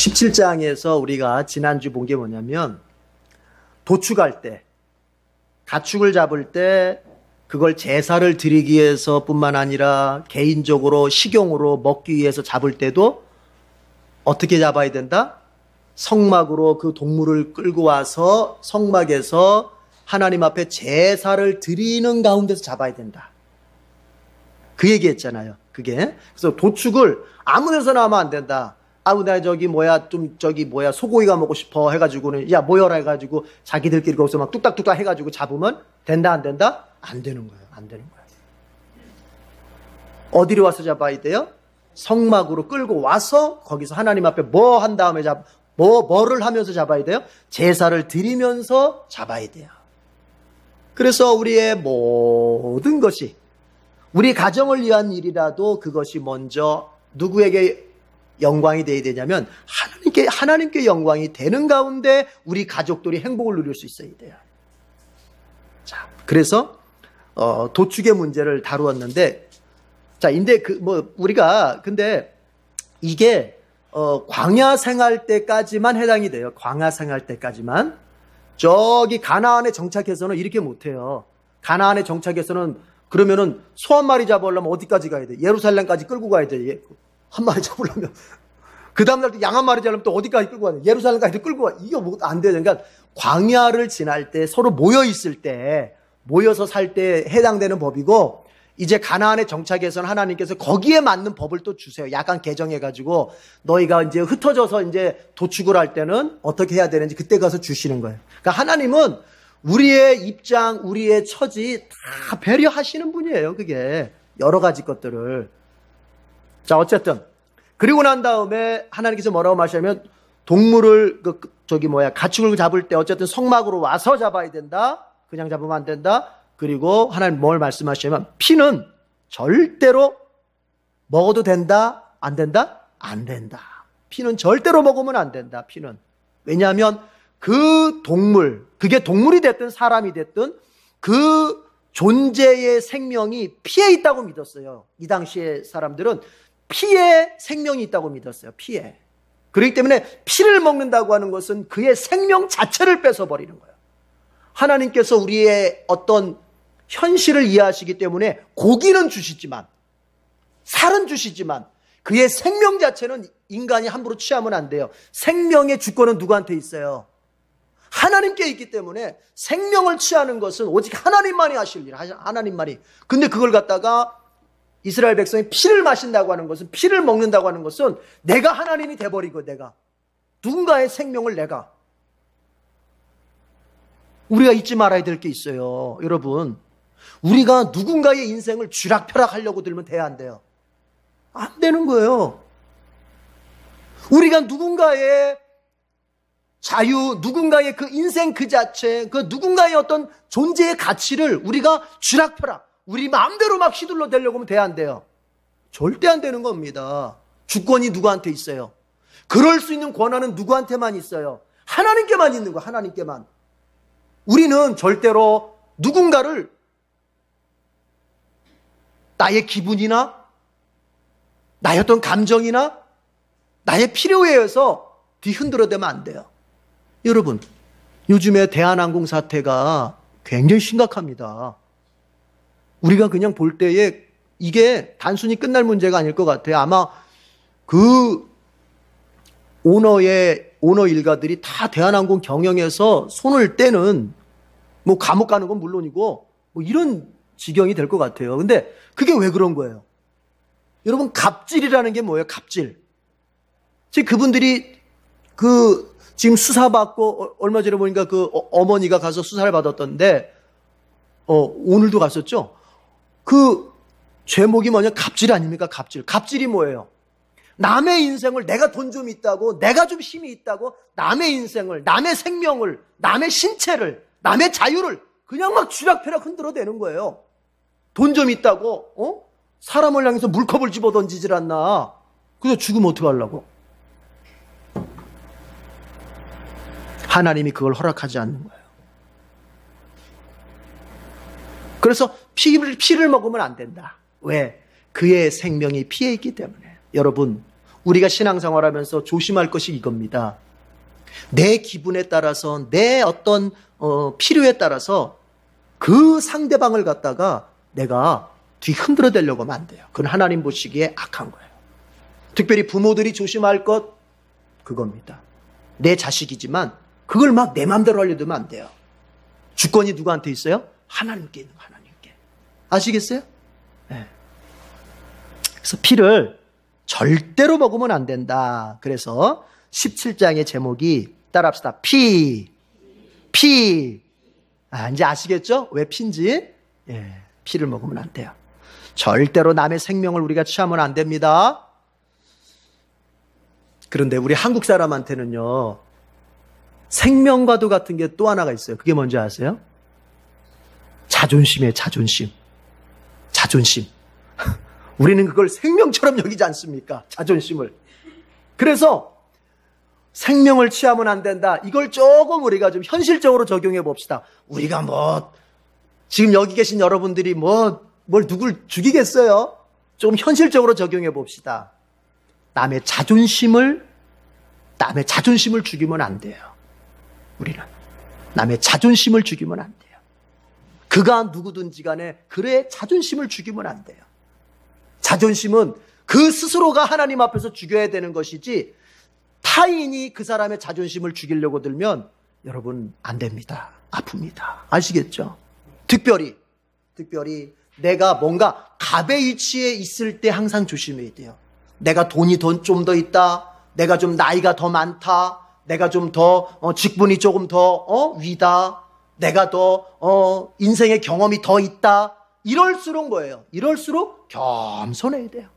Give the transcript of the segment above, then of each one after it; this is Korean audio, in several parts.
17장에서 우리가 지난주 본 게 뭐냐면 도축할 때, 가축을 잡을 때 그걸 제사를 드리기 위해서 뿐만 아니라 개인적으로 식용으로 먹기 위해서 잡을 때도 어떻게 잡아야 된다? 성막으로 그 동물을 끌고 와서 성막에서 하나님 앞에 제사를 드리는 가운데서 잡아야 된다. 그 얘기했잖아요. 그게. 그래서 도축을 아무 데서나 하면 안 된다. 아우, 나 소고기가 먹고 싶어 해가지고는, 야, 모여라 해가지고 자기들끼리 거기서 막 뚝딱뚝딱 해가지고 잡으면 된다, 안 된다? 안 되는 거예요. 안 되는 거예요. 어디로 와서 잡아야 돼요? 성막으로 끌고 와서 거기서 하나님 앞에 뭐 한 다음에 뭐를 하면서 잡아야 돼요? 제사를 드리면서 잡아야 돼요. 그래서 우리의 모든 것이, 우리 가정을 위한 일이라도 그것이 먼저 누구에게 영광이 되어야 되냐면 하나님께 영광이 되는 가운데 우리 가족들이 행복을 누릴 수 있어야 돼요. 자, 그래서 도축의 문제를 다루었는데, 자, 근데 이게 광야 생활 때까지만 해당이 돼요. 광야 생활 때까지만. 저기 가나안에 정착해서는 이렇게 못해요. 가나안에 정착해서는 그러면은 소 한 마리 잡으려면 어디까지 가야 돼? 예루살렘까지 끌고 가야 돼. 한 마리 잡으려면. 그 다음날 또 양 한 마리 잡으려면 또 어디까지 끌고 가야 돼? 예루살렘까지 끌고 가. 이게 뭐 안 돼요. 그러니까 광야를 지날 때 서로 모여 있을 때, 모여서 살 때 해당되는 법이고, 이제 가나안에 정착해서는 하나님께서 거기에 맞는 법을 또 주세요. 약간 개정해가지고 너희가 이제 흩어져서 이제 도축을 할 때는 어떻게 해야 되는지 그때 가서 주시는 거예요. 그러니까 하나님은 우리의 입장, 우리의 처지 다 배려하시는 분이에요. 그게 여러 가지 것들을. 자, 어쨌든 그리고 난 다음에 하나님께서 뭐라고 말하시냐면 동물을 가축을 잡을 때 어쨌든 성막으로 와서 잡아야 된다. 그냥 잡으면 안 된다. 그리고 하나님 뭘 말씀하시냐면 피는 절대로 먹어도 된다? 안 된다? 안 된다. 피는 절대로 먹으면 안 된다. 피는. 왜냐하면 그 동물, 그게 동물이 됐든 사람이 됐든 그 존재의 생명이 피에 있다고 믿었어요. 이 당시의 사람들은 피에 생명이 있다고 믿었어요. 피에. 그렇기 때문에 피를 먹는다고 하는 것은 그의 생명 자체를 뺏어버리는 거예요. 하나님께서 우리의 어떤 현실을 이해하시기 때문에 고기는 주시지만, 살은 주시지만 그의 생명 자체는 인간이 함부로 취하면 안 돼요. 생명의 주권은 누구한테 있어요? 하나님께 있기 때문에 생명을 취하는 것은 오직 하나님만이 하실 일, 하나님만이. 근데 그걸 갖다가 이스라엘 백성이 피를 마신다고 하는 것은, 피를 먹는다고 하는 것은 내가 하나님이 돼버리고, 내가 누군가의 생명을 우리가 잊지 말아야 될 게 있어요. 여러분, 우리가 누군가의 인생을 쥐락펴락 하려고 들면 돼야 안 돼요. 안 되는 거예요. 우리가 누군가의 자유, 누군가의 그 인생 그 자체, 그 누군가의 어떤 존재의 가치를 우리가 쥐락펴락, 우리 마음대로 막 휘둘러 대려고 하면 돼야 안 돼요. 절대 안 되는 겁니다. 주권이 누구한테 있어요? 그럴 수 있는 권한은 누구한테만 있어요? 하나님께만 있는 거예요. 하나님께만. 우리는 절대로 누군가를 나의 기분이나 나의 어떤 감정이나 나의 필요에 의해서 뒤흔들어대면 안 돼요. 여러분, 요즘에 대한항공 사태가 굉장히 심각합니다. 우리가 그냥 볼 때에 이게 단순히 끝날 문제가 아닐 것 같아요. 아마 그 오너 일가들이 다 대한항공 경영에서 손을 떼는, 뭐 감옥 가는 건 물론이고 뭐 이런 지경이 될 것 같아요. 근데 그게 왜 그런 거예요? 여러분, 갑질이라는 게 뭐예요? 갑질. 지금 그분들이 지금 수사받고, 얼마 전에 보니까 어머니가 가서 수사를 받았던데, 오늘도 갔었죠? 그 제목이 뭐냐? 갑질 아닙니까? 갑질. 갑질이 뭐예요? 남의 인생을, 내가 돈 좀 있다고, 내가 좀 힘이 있다고, 남의 인생을, 남의 생명을, 남의 신체를, 남의 자유를 그냥 막 쥐락펴락 흔들어대는 거예요. 돈 좀 있다고, 사람을 향해서 물컵을 집어 던지질 않나. 그래서 죽으면 어떡하려고? 하나님이 그걸 허락하지 않는 거예요. 그래서 피를 먹으면 안 된다. 왜? 그의 생명이 피에 있기 때문에. 여러분, 우리가 신앙생활하면서 조심할 것이 이겁니다. 내 기분에 따라서 내 어떤 필요에 따라서 그 상대방을 갖다가 내가 뒤 흔들어 대려고 하면 안 돼요. 그건 하나님 보시기에 악한 거예요. 특별히 부모들이 조심할 것 그겁니다. 내 자식이지만 그걸 막 내 마음대로 하려면 안 돼요. 주권이 누구한테 있어요? 하나님께 있는 거예요. 하나님께. 아시겠어요? 네. 그래서 피를 절대로 먹으면 안 된다. 그래서 17장의 제목이 따라합시다. 피. 이제 아시겠죠? 왜 피인지? 예, 피를 먹으면 안 돼요. 절대로 남의 생명을 우리가 취하면 안 됩니다. 그런데 우리 한국 사람한테는요, 생명과도 같은 게 또 하나가 있어요. 그게 뭔지 아세요? 자존심이에요. 자존심. 우리는 그걸 생명처럼 여기지 않습니까? 자존심을. 그래서 생명을 취하면 안 된다. 이걸 조금 우리가 좀 현실적으로 적용해 봅시다. 우리가 지금 여기 계신 여러분들이 뭘 누굴 죽이겠어요? 좀 현실적으로 적용해 봅시다. 남의 자존심을 죽이면 안 돼요. 우리는. 남의 자존심을 죽이면 안 돼요. 그가 누구든지 간에 그의 자존심을 죽이면 안 돼요. 자존심은 그 스스로가 하나님 앞에서 죽여야 되는 것이지 타인이 그 사람의 자존심을 죽이려고 들면 여러분 안 됩니다. 아픕니다. 아시겠죠? 특별히 내가 뭔가 갑의 위치에 있을 때 항상 조심해야 돼요. 내가 돈이 좀 더 있다. 내가 좀 나이가 더 많다. 내가 좀 더 직분이 조금 더 위다. 내가 더 인생의 경험이 더 있다. 이럴수록 뭐예요? 이럴수록 겸손해야 돼요.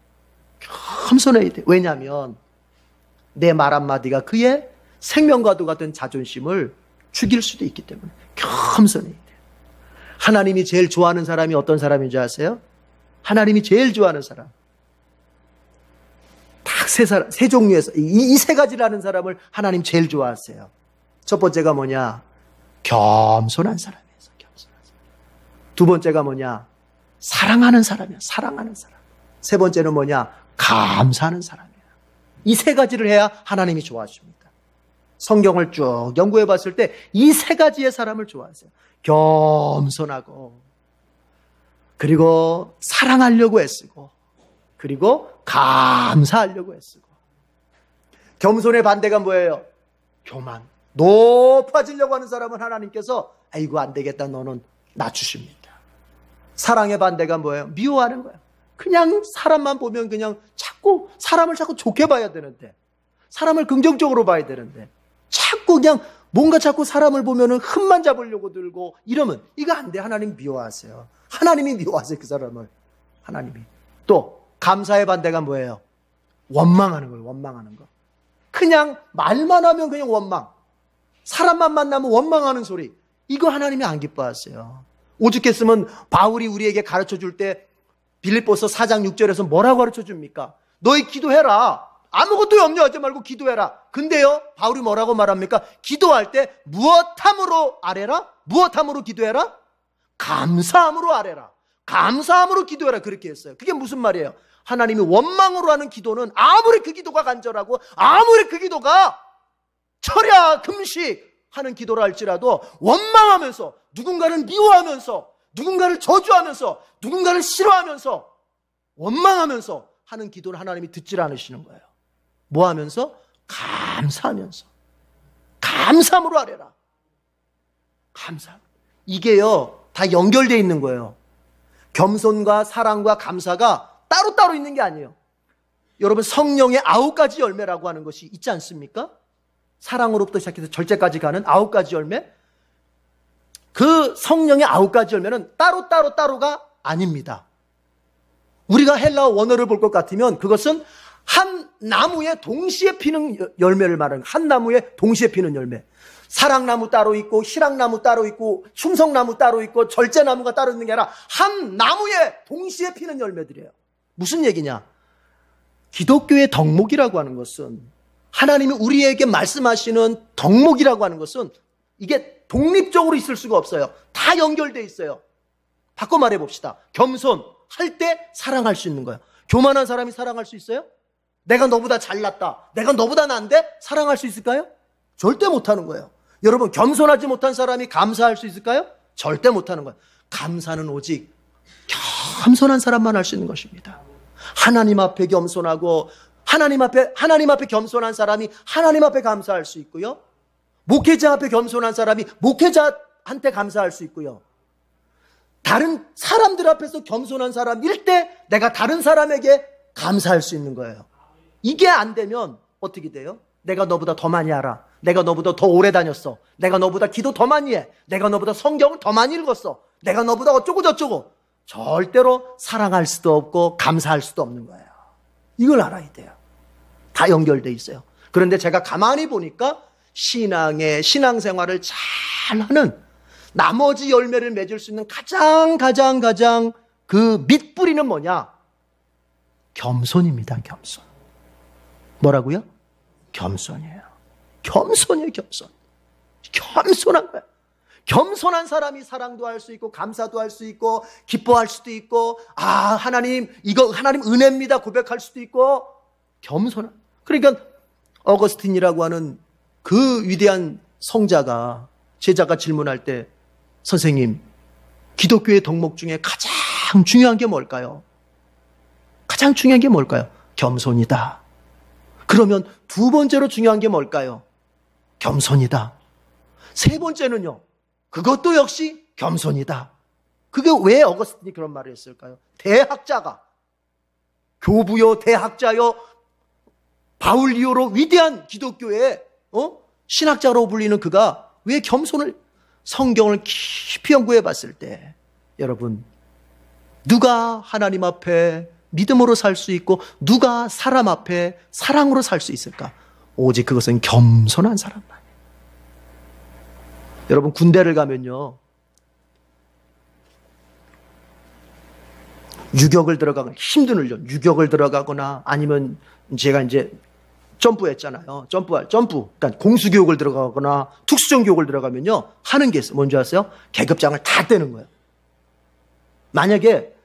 겸손해야 돼요. 왜냐하면 내 말 한마디가 그의 생명과도 같은 자존심을 죽일 수도 있기 때문에 겸손해야 돼요. 하나님이 제일 좋아하는 사람이 어떤 사람인지 아세요? 하나님이 제일 좋아하는 사람. 딱 세 종류에서 이 세 가지라는 사람을 하나님 제일 좋아하세요. 첫 번째가 뭐냐? 겸손한 사람이에요. 겸손한 사람. 두 번째가 뭐냐? 사랑하는 사람이야. 사랑하는 사람. 세 번째는 뭐냐? 감사하는 사람이야. 이 세 가지를 해야 하나님이 좋아하십니다. 성경을 쭉 연구해 봤을 때 이 세 가지의 사람을 좋아하세요. 겸손하고, 그리고 사랑하려고 애쓰고, 그리고 감사하려고 애쓰고. 겸손의 반대가 뭐예요? 교만. 높아지려고 하는 사람은 하나님께서 아이고 안 되겠다 너는 낮추십니다. 사랑의 반대가 뭐예요? 미워하는 거예요. 그냥 사람만 보면 그냥 사람을 자꾸 좋게 봐야 되는데, 사람을 긍정적으로 봐야 되는데, 그냥 뭔가 자꾸 사람을 보면은 흠만 잡으려고 들고 이러면 이거 안 돼. 하나님 미워하세요. 하나님이 미워하세요. 그 사람을. 하나님이. 또 감사의 반대가 뭐예요? 원망하는 거예요. 원망하는 거. 그냥 말만 하면 그냥 원망. 사람만 만나면 원망하는 소리. 이거 하나님이 안 기뻐하세요. 오죽했으면 바울이 우리에게 가르쳐줄 때 빌립보서 4장 6절에서 뭐라고 가르쳐줍니까? 너희 기도해라. 아무것도 염려하지 말고 기도해라. 근데요, 바울이 뭐라고 말합니까? 기도할 때 무엇함으로 아뢰라? 무엇함으로 기도해라? 감사함으로 아뢰라. 감사함으로 기도해라. 그렇게 했어요. 그게 무슨 말이에요? 하나님이 원망으로 하는 기도는 아무리 그 기도가 간절하고 아무리 그 기도가 철야 금식 하는 기도라 할지라도 원망하면서 누군가를 미워하면서 누군가를 저주하면서 누군가를 싫어하면서 원망하면서 하는 기도를 하나님이 듣질 않으시는 거예요. 뭐 하면서? 감사하면서. 감사함으로 하래라. 감사. 이게요, 다 연결되어 있는 거예요. 겸손과 사랑과 감사가 따로따로 있는 게 아니에요. 여러분, 성령의 9가지 열매라고 하는 것이 있지 않습니까? 사랑으로부터 시작해서 절제까지 가는 9가지 열매. 그 성령의 9가지 열매는 따로가 아닙니다. 우리가 헬라어 원어를 볼 것 같으면 그것은 한 나무에 동시에 피는 열매를 말하는 거예요. 한 나무에 동시에 피는 열매. 사랑나무 따로 있고 희락나무 따로 있고 충성나무 따로 있고 절제나무가 따로 있는 게 아니라 한 나무에 동시에 피는 열매들이에요. 무슨 얘기냐? 기독교의 덕목이라고 하는 것은, 하나님이 우리에게 말씀하시는 덕목이라고 하는 것은 이게 독립적으로 있을 수가 없어요. 다 연결되어 있어요. 바꿔 말해 봅시다. 겸손 할 때 사랑할 수 있는 거예요. 교만한 사람이 사랑할 수 있어요? 내가 너보다 잘났다, 내가 너보다 난데 사랑할 수 있을까요? 절대 못하는 거예요. 여러분, 겸손하지 못한 사람이 감사할 수 있을까요? 절대 못하는 거예요. 감사는 오직 겸손한 사람만 할 수 있는 것입니다. 하나님 앞에 겸손하고 하나님 앞에 겸손한 사람이 하나님 앞에 감사할 수 있고요. 목회자 앞에 겸손한 사람이 목회자한테 감사할 수 있고요. 다른 사람들 앞에서 겸손한 사람일 때 내가 다른 사람에게 감사할 수 있는 거예요. 이게 안 되면 어떻게 돼요? 내가 너보다 더 많이 알아. 내가 너보다 더 오래 다녔어. 내가 너보다 기도 더 많이 해. 내가 너보다 성경을 더 많이 읽었어. 내가 너보다 어쩌고 저쩌고. 절대로 사랑할 수도 없고 감사할 수도 없는 거예요. 이걸 알아야 돼요. 다 연결돼 있어요. 그런데 제가 가만히 보니까 신앙생활을 잘하는, 나머지 열매를 맺을 수 있는 가장 그 밑뿌리는 뭐냐? 겸손입니다. 겸손. 뭐라고요? 겸손이에요. 겸손이에요. 겸손한 거예요. 겸손한 사람이 사랑도 할 수 있고 감사도 할 수 있고 기뻐할 수도 있고, 하나님 은혜입니다 고백할 수도 있고, 겸손한. 그러니까 어거스틴이라고 하는 그 위대한 성자가, 제자가 질문할 때, 선생님, 기독교의 덕목 중에 가장 중요한 게 뭘까요? 가장 중요한 게 뭘까요? 겸손이다. 그러면 두 번째로 중요한 게 뭘까요? 겸손이다. 세 번째는요, 그것도 역시 겸손이다. 그게 왜 어거스틴이 그런 말을 했을까요? 대학자가, 교부요 대학자요 바울리오로 위대한 기독교의 신학자로 불리는 그가 왜 겸손을, 성경을 깊이 연구해 봤을 때, 여러분, 누가 하나님 앞에 믿음으로 살 수 있고 누가 사람 앞에 사랑으로 살 수 있을까? 오직 그것은 겸손한 사람만. 여러분, 군대를 가면요, 유격을 들어가거나, 힘든 훈련, 유격을 들어가거나, 아니면 제가 이제 점프했잖아요. 그러니까 공수교육을 들어가거나 특수전 교육을 들어가면요, 하는 게 있어요. 뭔지 아세요? 계급장을 다 떼는 거예요. 만약에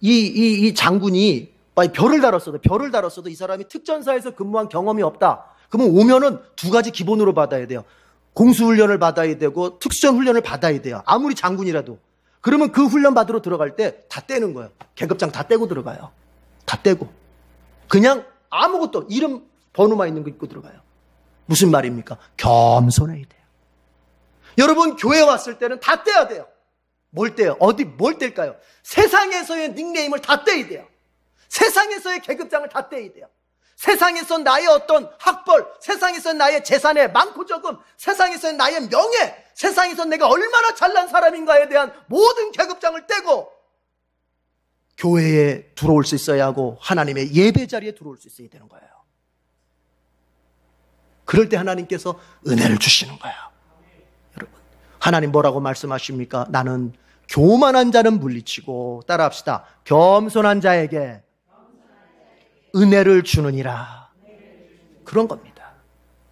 이 장군이 별을 달았어도 이 사람이 특전사에서 근무한 경험이 없다. 그러면 오면은 두 가지 기본으로 받아야 돼요. 공수훈련을 받아야 되고 특수전 훈련을 받아야 돼요. 아무리 장군이라도. 그러면 그 훈련 받으러 들어갈 때 다 떼는 거예요. 계급장 다 떼고 들어가요. 다 떼고. 그냥 아무것도, 이름 번호만 있는 거 입고 들어가요. 무슨 말입니까? 겸손해야 돼요. 여러분, 교회 왔을 때는 다 떼야 돼요. 뭘 떼요? 뭘 뗄까요? 세상에서의 닉네임을 다 떼야 돼요. 세상에서의 계급장을 다 떼야 돼요. 세상에서 나의 어떤 학벌, 세상에서 나의 재산의 많고 적음, 세상에서 나의 명예, 세상에서 내가 얼마나 잘난 사람인가에 대한 모든 계급장을 떼고 교회에 들어올 수 있어야 하고 하나님의 예배 자리에 들어올 수 있어야 되는 거예요. 그럴 때 하나님께서 은혜를 주시는 거예요. 여러분, 하나님 뭐라고 말씀하십니까? 나는 교만한 자는 물리치고, 따라합시다, 겸손한 자에게 은혜를 주느니라. 그런 겁니다.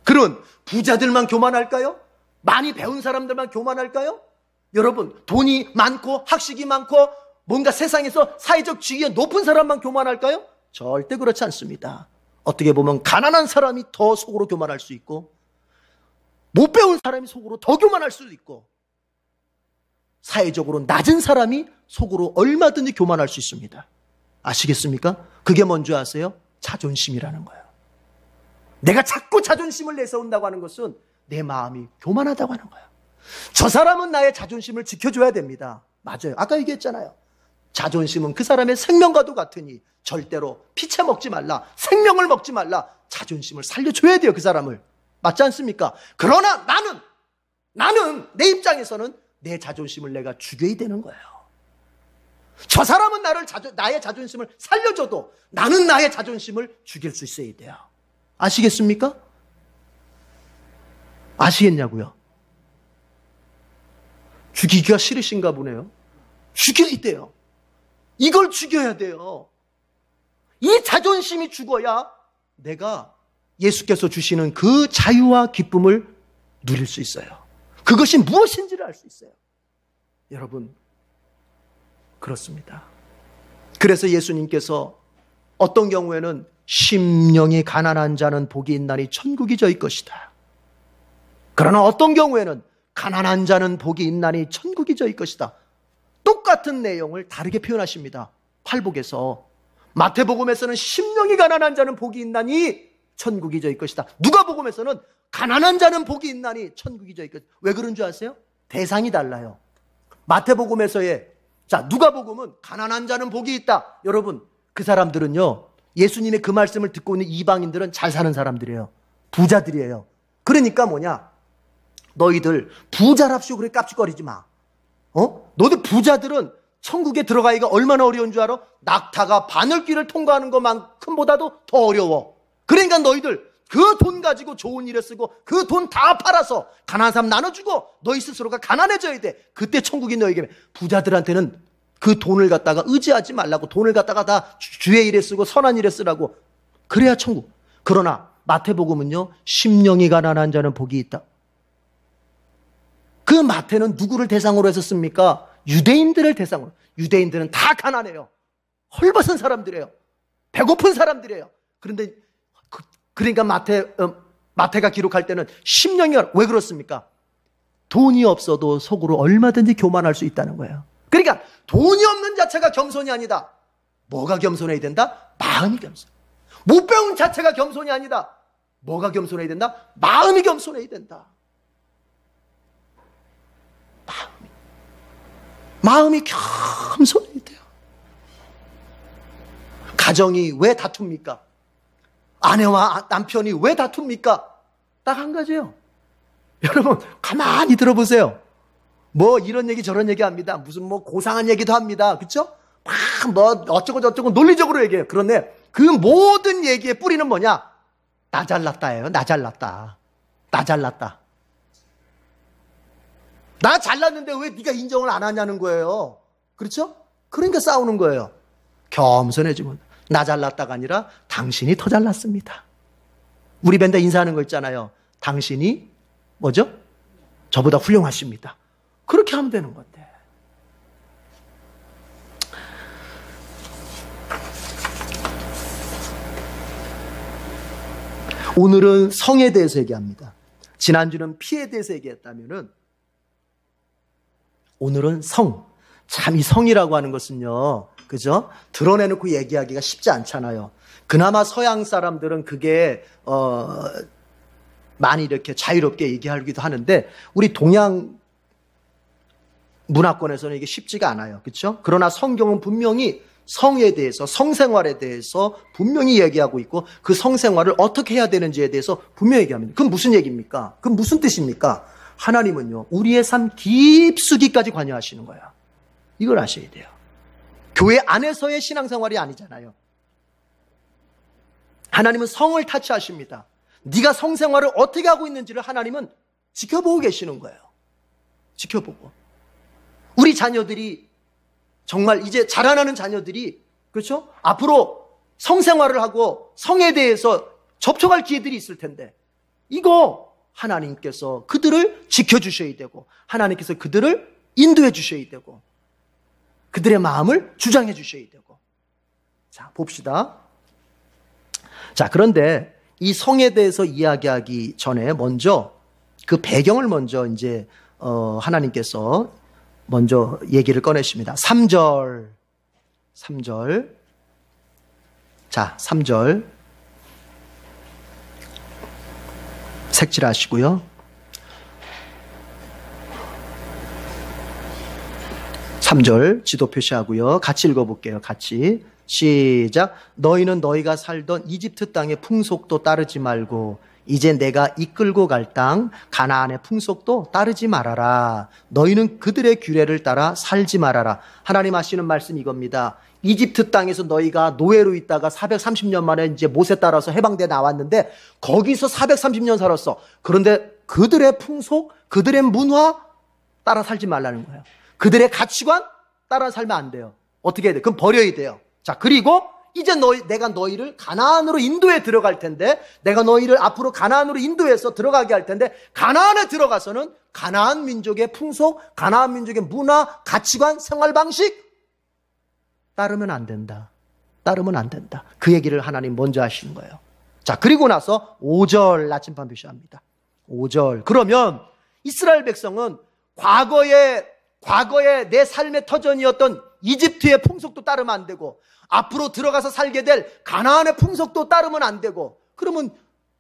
그런 부자들만 교만할까요? 많이 배운 사람들만 교만할까요? 여러분, 돈이 많고 학식이 많고 뭔가 세상에서 사회적 지위가 높은 사람만 교만할까요? 절대 그렇지 않습니다. 어떻게 보면 가난한 사람이 더 속으로 교만할 수 있고, 못 배운 사람이 속으로 더 교만할 수도 있고, 사회적으로 낮은 사람이 속으로 얼마든지 교만할 수 있습니다. 아시겠습니까? 그게 뭔지 아세요? 자존심이라는 거예요. 내가 자꾸 자존심을 내세운다고 하는 것은 내 마음이 교만하다고 하는 거예요. 저 사람은 나의 자존심을 지켜줘야 됩니다. 맞아요. 아까 얘기했잖아요. 자존심은 그 사람의 생명과도 같으니 절대로 피채 먹지 말라, 생명을 먹지 말라. 자존심을 살려줘야 돼요, 그 사람을. 맞지 않습니까? 그러나 나는 내 입장에서는 내 자존심을 내가 죽여야 되는 거예요. 저 사람은 나의 자존심을 살려줘도 나는 나의 자존심을 죽일 수 있어야 돼요. 아시겠습니까? 아시겠냐고요? 죽이기가 싫으신가 보네요. 죽여야 돼요. 이걸 죽여야 돼요. 이 자존심이 죽어야 내가 예수께서 주시는 그 자유와 기쁨을 누릴 수 있어요. 그것이 무엇인지를 알 수 있어요. 여러분, 그렇습니다. 그래서 예수님께서 어떤 경우에는 심령이 가난한 자는 복이 있나니 천국이 저희 것이다. 그러나 어떤 경우에는 가난한 자는 복이 있나니 천국이 저희 것이다. 똑같은 내용을 다르게 표현하십니다. 팔복에서. 마태복음에서는 심령이 가난한 자는 복이 있나니 천국이 저희 것이다. 누가복음에서는 가난한 자는 복이 있나니 천국이 저희 것이다. 왜 그런 줄 아세요? 대상이 달라요. 마태복음에서의 누가복음은 가난한 자는 복이 있다. 여러분, 그 사람들은요, 예수님의 그 말씀을 듣고 있는 이방인들은 잘 사는 사람들이에요. 부자들이에요. 그러니까 뭐냐? 너희들 부자랍시고 그래 깝죽거리지 마. 너희들 부자들은 천국에 들어가기가 얼마나 어려운 줄 알아? 낙타가 바늘길을 통과하는 것만큼보다도 더 어려워. 그러니까 너희들 그 돈 가지고 좋은 일에 쓰고 그 돈 다 팔아서 가난한 사람 나눠주고 너희 스스로가 가난해져야 돼. 그때 천국이 너에게. 부자들한테는 그 돈을 갖다가 의지하지 말라고, 돈을 갖다가 다 주의 일에 쓰고 선한 일에 쓰라고. 그래야 천국. 그러나 마태복음은요, 심령이 가난한 자는 복이 있다. 그 마태는 누구를 대상으로 해서 씁니까? 유대인들을 대상으로. 유대인들은 다 가난해요. 헐벗은 사람들이에요. 배고픈 사람들이에요. 그런데 그러니까 마태가 기록할 때는 심령이, 왜 그렇습니까? 돈이 없어도 속으로 얼마든지 교만할 수 있다는 거예요. 그러니까 돈이 없는 자체가 겸손이 아니다. 뭐가 겸손해야 된다? 마음이 겸손. 못 배운 자체가 겸손이 아니다. 뭐가 겸손해야 된다? 마음이 겸손해야 된다. 마음이 겸손해야 돼요. 가정이 왜 다툽니까? 아내와 남편이 왜 다툽니까? 딱 한 가지예요. 여러분, 가만히 들어보세요. 뭐 이런 얘기 저런 얘기 합니다. 무슨 뭐 고상한 얘기도 합니다. 그렇죠? 막 뭐 어쩌고 저쩌고 논리적으로 얘기해요. 그런데 그 모든 얘기의 뿌리는 뭐냐? 나 잘났다예요. 나 잘났다. 나 잘났다. 나 잘났는데 왜 네가 인정을 안 하냐는 거예요. 그렇죠? 그러니까 싸우는 거예요. 겸손해지면 나 잘났다가 아니라 당신이 더 잘났습니다. 우리 밴드 인사하는 거 있잖아요. 당신이 뭐죠? 저보다 훌륭하십니다. 그렇게 하면 되는 건데. 오늘은 성에 대해서 얘기합니다. 지난주는 피에 대해서 얘기했다면은 오늘은 성. 참 이 성이라고 하는 것은요, 그죠? 드러내놓고 얘기하기가 쉽지 않잖아요. 그나마 서양 사람들은 그게 많이 이렇게 자유롭게 얘기하기도 하는데 우리 동양 문화권에서는 이게 쉽지가 않아요. 그렇죠? 그러나 성경은 분명히 성에 대해서, 성생활에 대해서 분명히 얘기하고 있고 그 성생활을 어떻게 해야 되는지에 대해서 분명히 얘기합니다. 그건 무슨 얘기입니까? 그건 무슨 뜻입니까? 하나님은요, 우리의 삶 깊숙이까지 관여하시는 거야. 이걸 아셔야 돼요. 교회 안에서의 신앙생활이 아니잖아요. 하나님은 성을 타치하십니다. 네가 성생활을 어떻게 하고 있는지를 하나님은 지켜보고 계시는 거예요. 지켜보고. 우리 자녀들이 정말 이제 자라나는 자녀들이, 그렇죠? 앞으로 성생활을 하고 성에 대해서 접촉할 기회들이 있을 텐데 이거 하나님께서 그들을 지켜주셔야 되고 하나님께서 그들을 인도해 주셔야 되고 그들의 마음을 주장해 주셔야 되고. 자, 봅시다. 자, 그런데 이 성에 대해서 이야기하기 전에 먼저 그 배경을 먼저 이제 하나님께서 먼저 얘기를 꺼내십니다. 3절. 자, 3절. 색칠하시고요. 3절 지도 표시하고요. 같이 읽어볼게요. 같이. 시작. 너희는 너희가 살던 이집트 땅의 풍속도 따르지 말고 이제 내가 이끌고 갈 땅 가나안의 풍속도 따르지 말아라. 너희는 그들의 규례를 따라 살지 말아라. 하나님 하시는 말씀 이겁니다. 이집트 땅에서 너희가 노예로 있다가 430년 만에 이제 모세 따라서 해방돼 나왔는데 거기서 430년 살았어. 그런데 그들의 풍속, 그들의 문화 따라 살지 말라는 거예요. 그들의 가치관 따라 살면 안 돼요. 어떻게 해야 돼요? 그럼 버려야 돼요. 자, 그리고 이제 내가 너희를 가나안으로 인도해 들어갈 텐데 내가 너희를 앞으로 가나안으로 인도해서 들어가게 할 텐데 가나안에 들어가서는 가나안 민족의 풍속, 가나안 민족의 문화, 가치관, 생활 방식 따르면 안 된다. 따르면 안 된다. 그 얘기를 하나님 먼저 하시는 거예요. 자, 그리고 나서 5절 나침반 표시합니다. 5절. 그러면 이스라엘 백성은 과거에 내 삶의 터전이었던 이집트의 풍속도 따르면 안 되고, 앞으로 들어가서 살게 될 가나안의 풍속도 따르면 안 되고, 그러면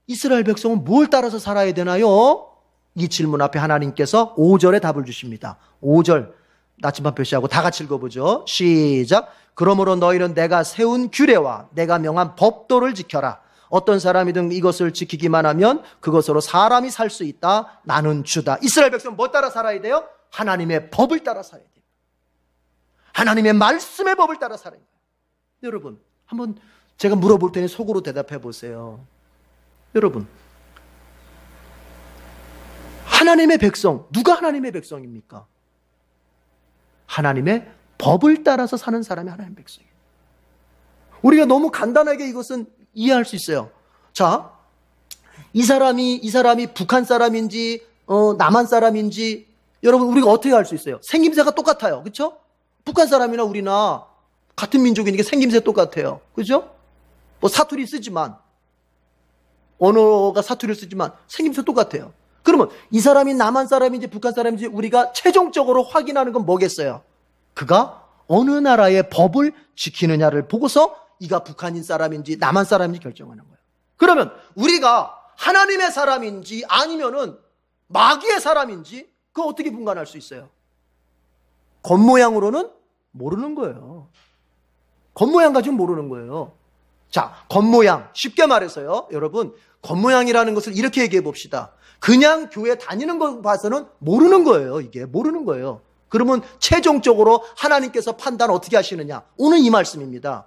이스라엘 백성은 뭘 따라서 살아야 되나요? 이 질문 앞에 하나님께서 5절에 답을 주십니다. 5절 나침반 표시하고 다 같이 읽어보죠. 시작. 그러므로 너희는 내가 세운 규례와 내가 명한 법도를 지켜라. 어떤 사람이든 이것을 지키기만 하면 그것으로 사람이 살 수 있다. 나는 주다. 이스라엘 백성은 뭐 따라 살아야 돼요? 하나님의 법을 따라 살아야 돼요. 하나님의 말씀의 법을 따라 살아야 돼요. 여러분, 한번 제가 물어볼 테니 속으로 대답해 보세요. 여러분, 하나님의 백성, 누가 하나님의 백성입니까? 하나님의 법을 따라서 사는 사람이 하나님의 백성이에요. 우리가 너무 간단하게 이것은 이해할 수 있어요. 자, 이 사람이 북한 사람인지 남한 사람인지 여러분 우리가 어떻게 알 수 있어요? 생김새가 똑같아요. 그렇죠? 북한 사람이나 우리나 같은 민족이니까 생김새 똑같아요. 그렇죠? 뭐 사투리 쓰지만 언어가 사투리를 쓰지만 생김새 똑같아요. 그러면 이 사람이 남한 사람인지 북한 사람인지 우리가 최종적으로 확인하는 건 뭐겠어요? 그가 어느 나라의 법을 지키느냐를 보고서 이가 북한인 사람인지 남한 사람인지 결정하는 거예요. 그러면 우리가 하나님의 사람인지 아니면은 마귀의 사람인지 그거 어떻게 분간할 수 있어요? 겉모양으로는 모르는 거예요. 겉모양 가지고 모르는 거예요. 자, 겉모양 쉽게 말해서요. 여러분, 겉모양이라는 것을 이렇게 얘기해 봅시다. 그냥 교회 다니는 거 봐서는 모르는 거예요. 이게 모르는 거예요. 그러면 최종적으로 하나님께서 판단 어떻게 하시느냐? 오늘 이 말씀입니다.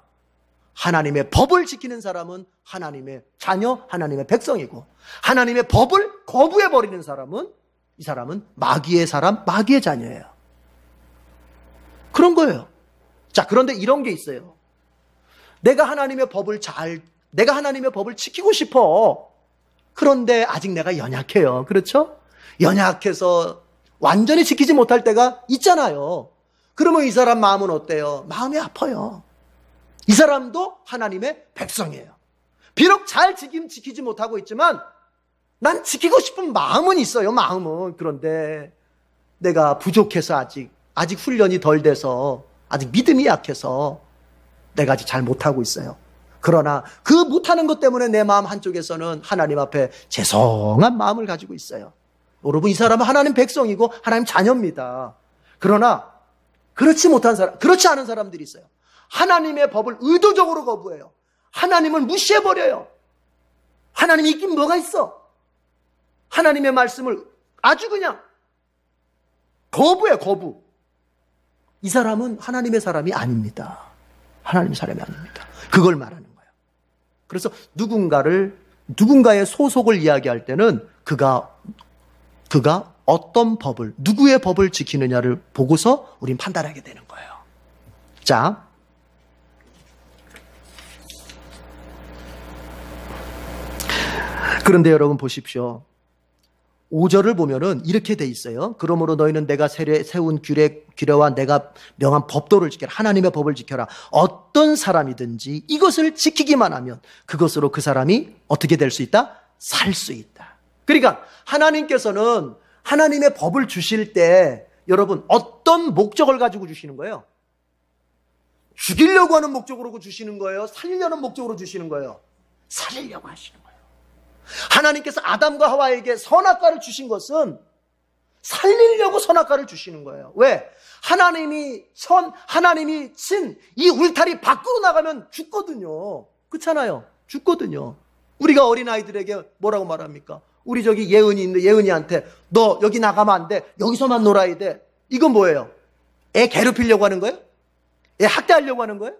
하나님의 법을 지키는 사람은 하나님의 자녀, 하나님의 백성이고, 하나님의 법을 거부해버리는 사람은 이 사람은 마귀의 사람, 마귀의 자녀예요. 그런 거예요. 자, 그런데 이런 게 있어요. 내가 하나님의 법을 지키고 싶어. 그런데 아직 내가 연약해요. 그렇죠? 연약해서 완전히 지키지 못할 때가 있잖아요. 그러면 이 사람 마음은 어때요? 마음이 아파요. 이 사람도 하나님의 백성이에요. 비록 잘 지키지 못하고 있지만 난 지키고 싶은 마음은 있어요. 마음은. 그런데 내가 부족해서 아직 훈련이 덜 돼서 아직 믿음이 약해서 내가 아직 잘 못하고 있어요. 그러나 그 못하는 것 때문에 내 마음 한쪽에서는 하나님 앞에 죄송한 마음을 가지고 있어요. 여러분, 이 사람은 하나님 백성이고 하나님 자녀입니다. 그러나 그렇지 않은 사람들이 있어요. 하나님의 법을 의도적으로 거부해요. 하나님을 무시해버려요. 하나님이 있긴 뭐가 있어? 하나님의 말씀을 아주 그냥 거부. 이 사람은 하나님의 사람이 아닙니다. 하나님의 사람이 아닙니다. 그걸 말하는 거예요. 그래서 누군가의 소속을 이야기할 때는 그가 어떤 법을, 누구의 법을 지키느냐를 보고서 우린 판단하게 되는 거예요. 자, 그런데 여러분 보십시오. 5절을 보면은 이렇게 돼 있어요. 그러므로 너희는 내가 세운 규례와 내가 명한 법도를 지켜라. 하나님의 법을 지켜라. 어떤 사람이든지 이것을 지키기만 하면 그것으로 그 사람이 어떻게 될 수 있다? 살 수 있다. 그러니까 하나님께서는 하나님의 법을 주실 때 여러분 어떤 목적을 가지고 주시는 거예요? 죽이려고 하는 목적으로 주시는 거예요? 살리려는 목적으로 주시는 거예요? 살리려고 하시는 거예요. 하나님께서 아담과 하와에게 선악과를 주신 것은 살리려고 선악과를 주시는 거예요. 왜? 하나님이 친 이 울타리 밖으로 나가면 죽거든요. 그렇잖아요. 죽거든요. 우리가 어린아이들에게 뭐라고 말합니까? 우리 저기 예은이 있는데 예은이한테 너 여기 나가면 안 돼. 여기서만 놀아야 돼. 이건 뭐예요? 애 괴롭히려고 하는 거예요? 애 학대하려고 하는 거예요?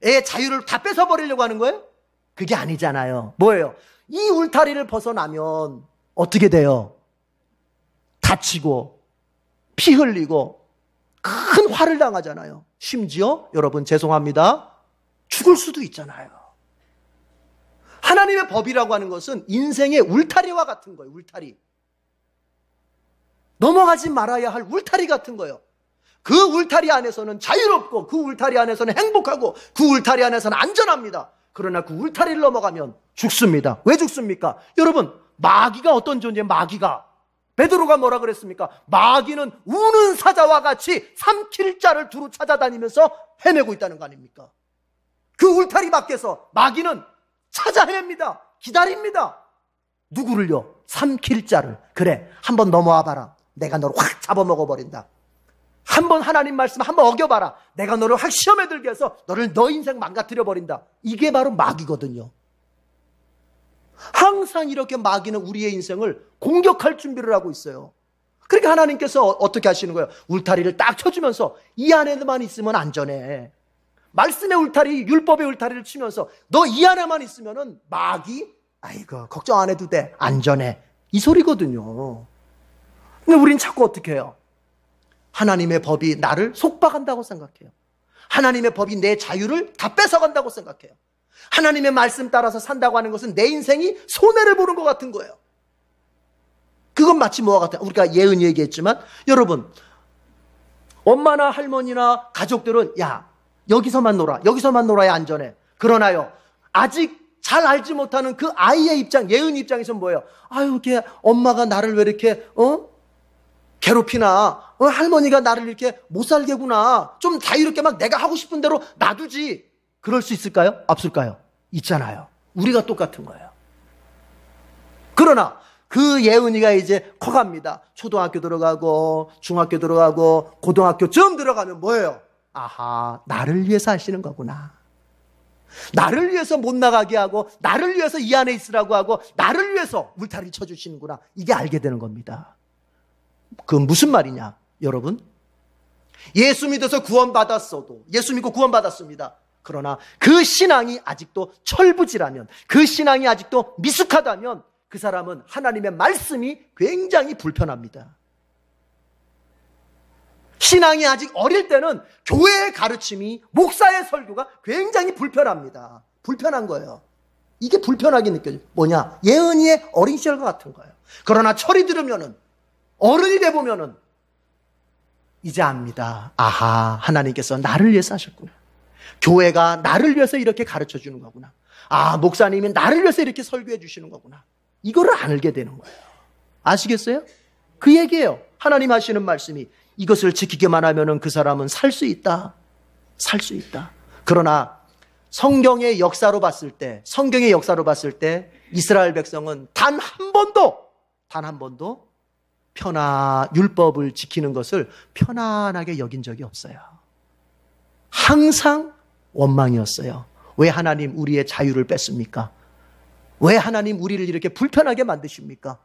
애 자유를 다 뺏어버리려고 하는 거예요? 그게 아니잖아요. 뭐예요? 이 울타리를 벗어나면 어떻게 돼요? 다치고 피 흘리고 큰 화를 당하잖아요. 심지어 여러분 죄송합니다. 죽을 수도 있잖아요. 하나님의 법이라고 하는 것은 인생의 울타리와 같은 거예요. 울타리. 넘어가지 말아야 할 울타리 같은 거예요. 그 울타리 안에서는 자유롭고 그 울타리 안에서는 행복하고 그 울타리 안에서는 안전합니다. 그러나 그 울타리를 넘어가면 죽습니다. 왜 죽습니까? 여러분, 마귀가 어떤 존재예요? 마귀가. 베드로가 뭐라 그랬습니까? 마귀는 우는 사자와 같이 삼킬 자를 두루 찾아다니면서 헤매고 있다는 거 아닙니까? 그 울타리 밖에서 마귀는 찾아 헤맵니다. 기다립니다. 누구를요? 삼킬 자를. 그래, 한번 넘어와 봐라. 내가 너를 확 잡아먹어버린다. 한번 하나님 말씀 한번 어겨봐라. 내가 너를 확 시험에 들게 해서 너 인생 망가뜨려버린다. 이게 바로 마귀거든요. 항상 이렇게 마귀는 우리의 인생을 공격할 준비를 하고 있어요. 그러니까 하나님께서 어떻게 하시는 거예요? 울타리를 딱 쳐주면서 이 안에만 있으면 안전해. 말씀의 울타리, 율법의 울타리를 치면서 너 이 안에만 있으면은 마귀, 아이고 걱정 안 해도 돼, 안전해, 이 소리거든요. 근데 우린 자꾸 어떻게 해요? 하나님의 법이 나를 속박한다고 생각해요. 하나님의 법이 내 자유를 다 뺏어간다고 생각해요. 하나님의 말씀 따라서 산다고 하는 것은 내 인생이 손해를 보는 것 같은 거예요. 그건 마치 뭐와 같아요? 우리가 예은이 얘기했지만, 여러분, 엄마나 할머니나 가족들은 야, 여기서만 놀아, 여기서만 놀아야 안전해. 그러나요, 아직 잘 알지 못하는 그 아이의 입장, 예은이 입장에서는 뭐예요? 아유, 이렇게 엄마가 나를 왜 이렇게 괴롭히나, 할머니가 나를 이렇게 못 살게 구나, 좀 자유롭게 막 내가 하고 싶은 대로 놔두지. 그럴 수 있을까요? 없을까요? 있잖아요. 우리가 똑같은 거예요. 그러나 그 예은이가 이제 커갑니다. 초등학교 들어가고 중학교 들어가고 고등학교쯤 들어가면 뭐예요? 아하, 나를 위해서 하시는 거구나. 나를 위해서 못 나가게 하고 나를 위해서 이 안에 있으라고 하고 나를 위해서 울타리 쳐주시는구나. 이게 알게 되는 겁니다. 그건 무슨 말이냐, 여러분? 예수 믿어서 구원받았어도, 예수 믿고 구원받았습니다. 그러나 그 신앙이 아직도 철부지라면, 그 신앙이 아직도 미숙하다면 그 사람은 하나님의 말씀이 굉장히 불편합니다. 신앙이 아직 어릴 때는 교회의 가르침이, 목사의 설교가 굉장히 불편합니다. 불편한 거예요. 이게 불편하게 느껴져요. 뭐냐? 예은이의 어린 시절과 같은 거예요. 그러나 철이 들으면은, 어른이 돼보면은 이제 압니다. 아하, 하나님께서 나를 위해서 하셨구나. 교회가 나를 위해서 이렇게 가르쳐 주는 거구나. 아, 목사님이 나를 위해서 이렇게 설교해 주시는 거구나. 이거를 알게 되는 거예요. 아시겠어요? 그 얘기예요. 하나님 하시는 말씀이 이것을 지키기만 하면은 그 사람은 살 수 있다. 살 수 있다. 그러나 성경의 역사로 봤을 때 이스라엘 백성은 단 한 번도 율법을 지키는 것을 편안하게 여긴 적이 없어요. 항상 원망이었어요. 왜 하나님 우리의 자유를 뺐습니까? 왜 하나님 우리를 이렇게 불편하게 만드십니까?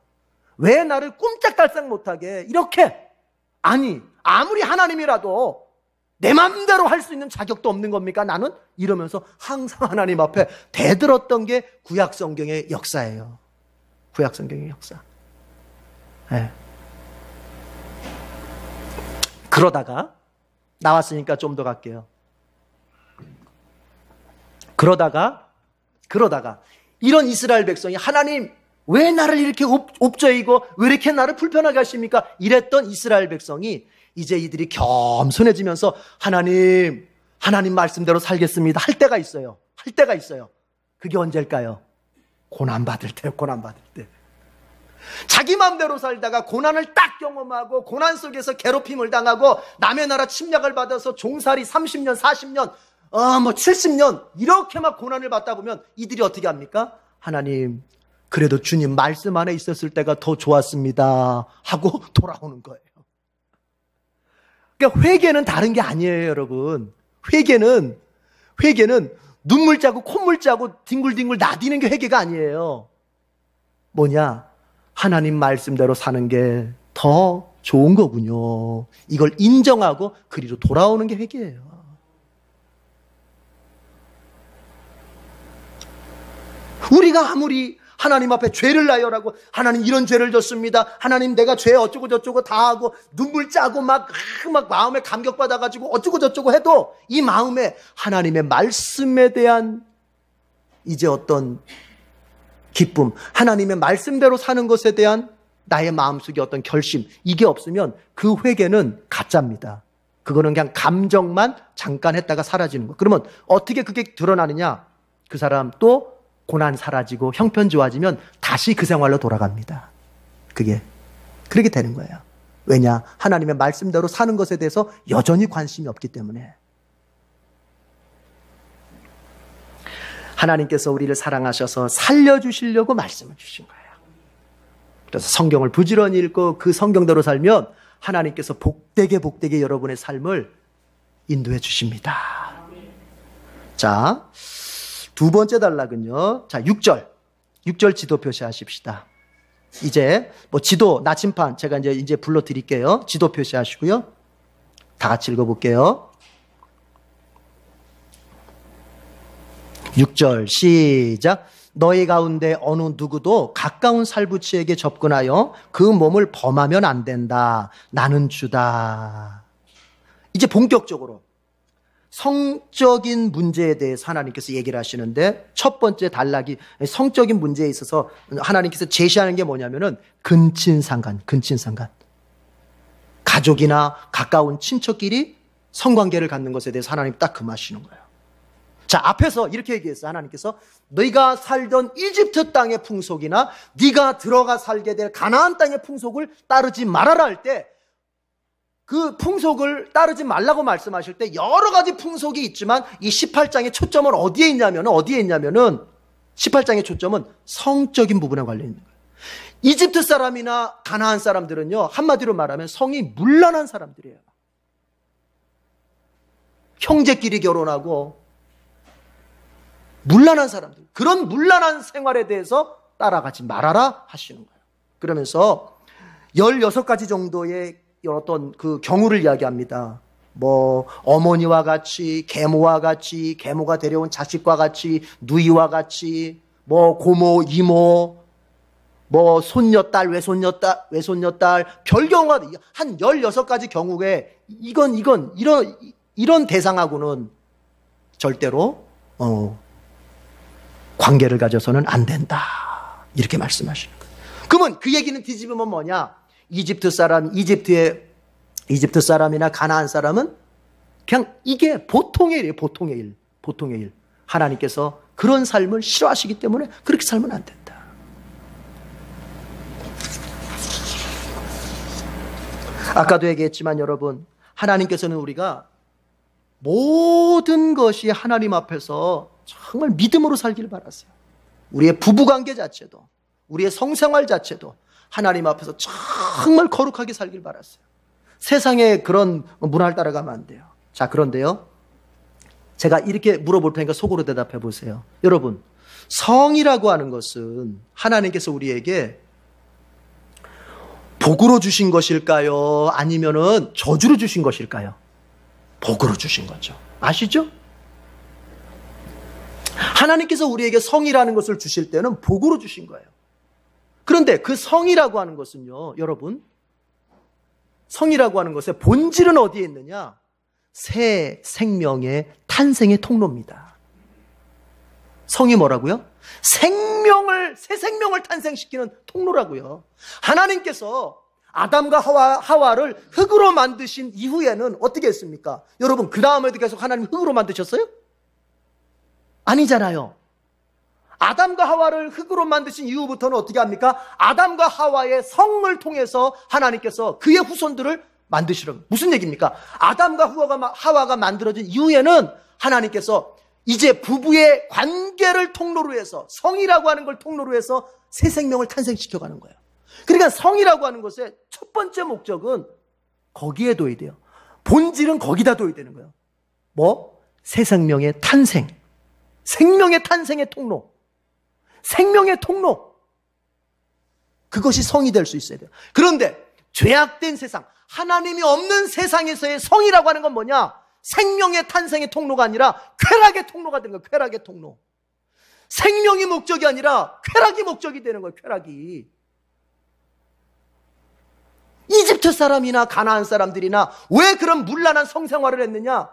왜 나를 꼼짝달싹 못하게 이렇게, 아니 아무리 하나님이라도 내 마음대로 할 수 있는 자격도 없는 겁니까 나는? 이러면서 항상 하나님 앞에 대들었던 게 구약성경의 역사예요. 구약성경의 역사. 네. 그러다가 나왔으니까 좀 더 갈게요. 그러다가 이런 이스라엘 백성이 하나님 왜 나를 이렇게 옵저이고 왜 이렇게 나를 불편하게 하십니까? 이랬던 이스라엘 백성이 이제 이들이 겸손해지면서 하나님 말씀대로 살겠습니다 할 때가 있어요. 그게 언제일까요? 고난받을 때. 자기 마음대로 살다가 고난을 딱 경험하고 고난 속에서 괴롭힘을 당하고 남의 나라 침략을 받아서 종살이 30년, 40년, 70년 이렇게 막 고난을 받다 보면 이들이 어떻게 합니까? 하나님, 그래도 주님 말씀 안에 있었을 때가 더 좋았습니다 하고 돌아오는 거예요. 그러니까 회개는 다른 게 아니에요, 여러분. 회개는 눈물 짜고 콧물 짜고 뒹굴뒹굴 나디는 게 회개가 아니에요. 뭐냐? 하나님 말씀대로 사는 게 더 좋은 거군요. 이걸 인정하고 그리로 돌아오는 게 회개예요. 우리가 아무리 하나님 앞에 죄를 나열하고 하나님 이런 죄를 졌습니다, 하나님 내가 죄 어쩌고 저쩌고 다 하고 눈물 짜고 막 마음에 감격받아가지고 어쩌고 저쩌고 해도 이 마음에 하나님의 말씀에 대한 이제 어떤 기쁨, 하나님의 말씀대로 사는 것에 대한 나의 마음속에 어떤 결심, 이게 없으면 그 회개는 가짜입니다. 그거는 그냥 감정만 잠깐 했다가 사라지는 거. 그러면 어떻게 그게 드러나느냐? 그 사람 또 고난 사라지고 형편 좋아지면 다시 그 생활로 돌아갑니다. 그게 그렇게 되는 거예요. 왜냐? 하나님의 말씀대로 사는 것에 대해서 여전히 관심이 없기 때문에. 하나님께서 우리를 사랑하셔서 살려주시려고 말씀을 주신 거예요. 그래서 성경을 부지런히 읽고 그 성경대로 살면 하나님께서 복되게 여러분의 삶을 인도해 주십니다. 자, 두 번째 단락은요. 자, 6절 지도 표시하십시다. 이제 지도 나침판 제가 이제 불러 드릴게요. 지도 표시하시고요. 다 같이 읽어볼게요. 6절 시작. 너희 가운데 어느 누구도 가까운 살부치에게 접근하여 그 몸을 범하면 안 된다. 나는 주다. 이제 본격적으로 성적인 문제에 대해서 하나님께서 얘기를 하시는데, 첫 번째 단락이 성적인 문제에 있어서 하나님께서 제시하는 게 뭐냐면은 근친상간. 가족이나 가까운 친척끼리 성관계를 갖는 것에 대해서 하나님 딱 금하시는 거예요. 자, 앞에서 이렇게 얘기했어요. 하나님께서 너희가 살던 이집트 땅의 풍속이나 네가 들어가 살게 될 가나안 땅의 풍속을 따르지 말아라 할 때, 그 풍속을 따르지 말라고 말씀하실 때 여러 가지 풍속이 있지만 이 18장의 초점은 어디에 있냐면은 18장의 초점은 성적인 부분에 관련 있는 거예요. 이집트 사람이나 가나안 사람들은요, 한마디로 말하면 성이 문란한 사람들이에요. 형제끼리 결혼하고 문란한 사람들, 그런 문란한 생활에 대해서 따라가지 말아라 하시는 거예요. 그러면서 16가지 정도의 어떤 그 경우를 이야기합니다. 어머니와 같이, 계모와 같이, 계모가 데려온 자식과 같이, 누이와 같이, 고모, 이모, 손녀딸, 외손녀딸, 별 경우가 한 16가지 경우에 이런 대상하고는 절대로 관계를 가져서는 안 된다. 이렇게 말씀하시는 거예요. 그러면 그 얘기는 뒤집으면 뭐냐? 이집트 사람이나 가나안 사람은 그냥 이게 보통의 일이에요. 보통의 일. 하나님께서 그런 삶을 싫어하시기 때문에 그렇게 살면 안 된다. 아까도 얘기했지만 여러분, 하나님께서는 우리가 모든 것이 하나님 앞에서 정말 믿음으로 살기를 바랐어요. 우리의 부부관계 자체도, 우리의 성생활 자체도 하나님 앞에서 정말 거룩하게 살길 바랐어요. 세상에 그런 문화를 따라가면 안 돼요. 자, 그런데요, 제가 이렇게 물어볼 테니까 속으로 대답해 보세요. 여러분, 성이라고 하는 것은 하나님께서 우리에게 복으로 주신 것일까요? 아니면은 저주로 주신 것일까요? 복으로 주신 거죠. 아시죠? 하나님께서 우리에게 성이라는 것을 주실 때는 복으로 주신 거예요. 그런데 그 성이라고 하는 것은요, 여러분, 성이라고 하는 것의 본질은 어디에 있느냐? 새 생명의 탄생의 통로입니다. 성이 뭐라고요? 새 생명을 탄생시키는 통로라고요. 하나님께서 아담과 하와를 흙으로 만드신 이후에는 어떻게 했습니까? 여러분, 그 다음에도 계속 하나님 흙으로 만드셨어요? 아니잖아요. 아담과 하와를 흙으로 만드신 이후부터는 어떻게 합니까? 아담과 하와의 성을 통해서 하나님께서 그의 후손들을 만드시려고. 무슨 얘기입니까? 아담과 하와가 만들어진 이후에는 하나님께서 이제 부부의 관계를 통로로 해서, 성이라고 하는 걸 통로로 해서 새 생명을 탄생시켜가는 거예요. 그러니까 성이라고 하는 것의 첫 번째 목적은 거기에 둬야 돼요. 본질은 거기다 둬야 되는 거예요. 새 생명의 탄생. 생명의 탄생의 통로. 생명의 통로. 그것이 성이 될 수 있어야 돼요. 그런데 죄악된 세상, 하나님이 없는 세상에서의 성이라고 하는 건 뭐냐? 생명의 탄생의 통로가 아니라 쾌락의 통로가 되는 거예요. 쾌락의 통로. 생명이 목적이 아니라 쾌락이 목적이 되는 거예요. 쾌락이. 이집트 사람이나 가나안 사람들이나 왜 그런 문란한 성생활을 했느냐?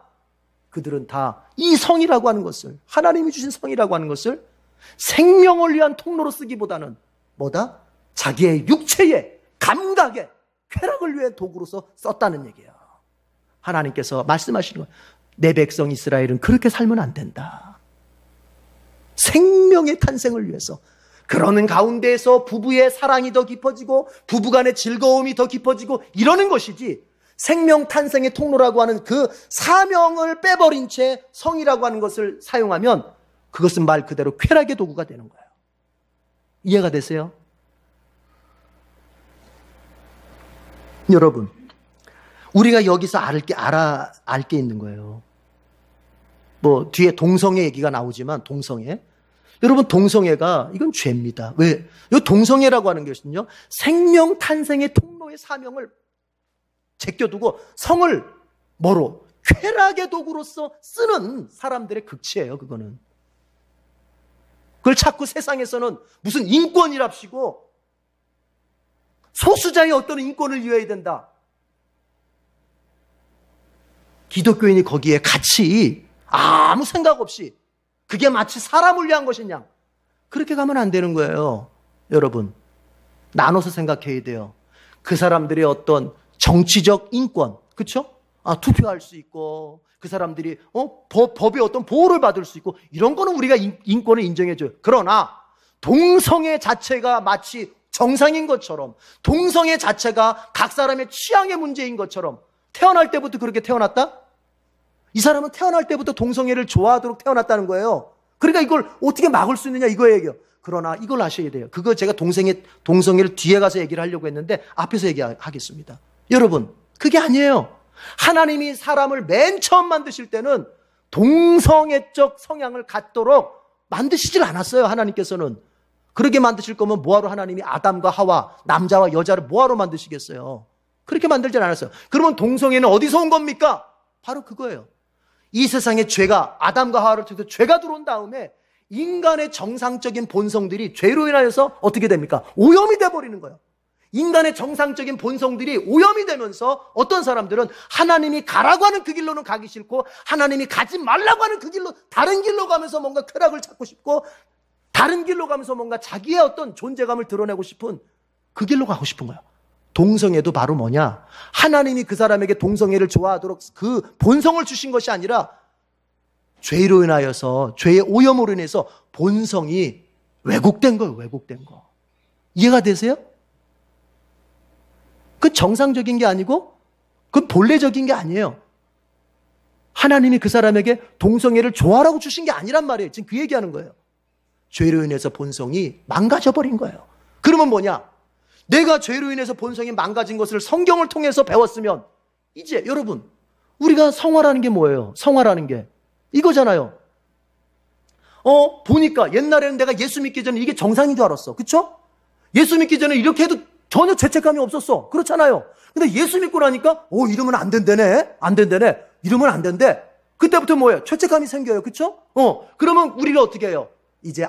그들은 다 이 성이라고 하는 것을, 하나님이 주신 성이라고 하는 것을 생명을 위한 통로로 쓰기보다는 자기의 육체의 감각의 쾌락을 위해 도구로서 썼다는 얘기예요. 하나님께서 말씀하시는 거예요. 내 백성 이스라엘은 그렇게 살면 안 된다. 생명의 탄생을 위해서. 그러는 가운데에서 부부의 사랑이 더 깊어지고 부부간의 즐거움이 더 깊어지고 이러는 것이지, 생명 탄생의 통로라고 하는 그 사명을 빼버린 채 성이라고 하는 것을 사용하면 그것은 말 그대로 쾌락의 도구가 되는 거예요. 이해가 되세요? 여러분, 우리가 여기서 알 게 있는 거예요. 뭐 뒤에 동성애 얘기가 나오지만, 동성애, 여러분, 동성애가 이건 죄입니다. 왜? 이 동성애라고 하는 것은요, 생명 탄생의 통로의 사명을 제껴두고 성을 뭐로? 쾌락의 도구로서 쓰는 사람들의 극치예요. 그거는. 그걸 자꾸 세상에서는 무슨 인권이랍시고 소수자의 어떤 인권을 위해야 된다. 기독교인이 거기에 같이 아무 생각 없이 그게 마치 사람을 위한 것이냐, 그렇게 가면 안 되는 거예요. 여러분, 나눠서 생각해야 돼요. 그 사람들의 어떤 정치적 인권, 그렇죠? 투표할 수 있고 그 사람들이 법의 어떤 보호를 받을 수 있고 이런 거는 우리가 인권을 인정해줘요. 그러나 동성애 자체가 마치 정상인 것처럼, 동성애 자체가 각 사람의 취향의 문제인 것처럼, 태어날 때부터 그렇게 태어났다? 이 사람은 태어날 때부터 동성애를 좋아하도록 태어났다는 거예요. 그러니까 이걸 어떻게 막을 수 있느냐 이거예요. 그러나 이걸 아셔야 돼요. 그거 제가 동성애를 뒤에 가서 얘기를 하려고 했는데 앞에서 얘기하겠습니다. 여러분, 그게 아니에요. 하나님이 사람을 맨 처음 만드실 때는 동성애적 성향을 갖도록 만드시질 않았어요. 하나님께서는. 그렇게 만드실 거면 뭐하러 하나님이 아담과 하와, 남자와 여자를 뭐하러 만드시겠어요? 그렇게 만들질 않았어요. 그러면 동성애는 어디서 온 겁니까? 바로 그거예요. 이 세상에 죄가, 아담과 하와를 통해서 죄가 들어온 다음에 인간의 정상적인 본성들이 죄로 인하여서 어떻게 됩니까? 오염이 돼버리는 거예요. 인간의 정상적인 본성들이 오염이 되면서 어떤 사람들은 하나님이 가라고 하는 그 길로는 가기 싫고, 하나님이 가지 말라고 하는 그 길로, 다른 길로 가면서 뭔가 쾌락을 찾고 싶고, 다른 길로 가면서 뭔가 자기의 어떤 존재감을 드러내고 싶은 그 길로 가고 싶은 거예요. 동성애도 바로 뭐냐? 하나님이 그 사람에게 동성애를 좋아하도록 그 본성을 주신 것이 아니라 죄로 인하여서, 죄의 오염으로 인해서 본성이 왜곡된 거예요. 왜곡된 거. 이해가 되세요? 그 정상적인 게 아니고 그 본래적인 게 아니에요. 하나님이 그 사람에게 동성애를 좋아라고 주신 게 아니란 말이에요. 지금 그 얘기하는 거예요. 죄로 인해서 본성이 망가져버린 거예요. 그러면 뭐냐? 내가 죄로 인해서 본성이 망가진 것을 성경을 통해서 배웠으면, 이제 여러분, 우리가 성화라는 게 뭐예요? 성화라는 게 이거잖아요. 보니까 옛날에는 내가 예수 믿기 전에 이게 정상인 줄 알았어. 그렇죠? 예수 믿기 전에 이렇게 해도 전혀 죄책감이 없었어. 그렇잖아요. 근데 예수 믿고 나니까 이러면 안 된다네. 안 된다네. 이러면 안 된대. 그때부터 뭐예요? 죄책감이 생겨요. 그렇죠? 그러면 우리가 어떻게 해요? 이제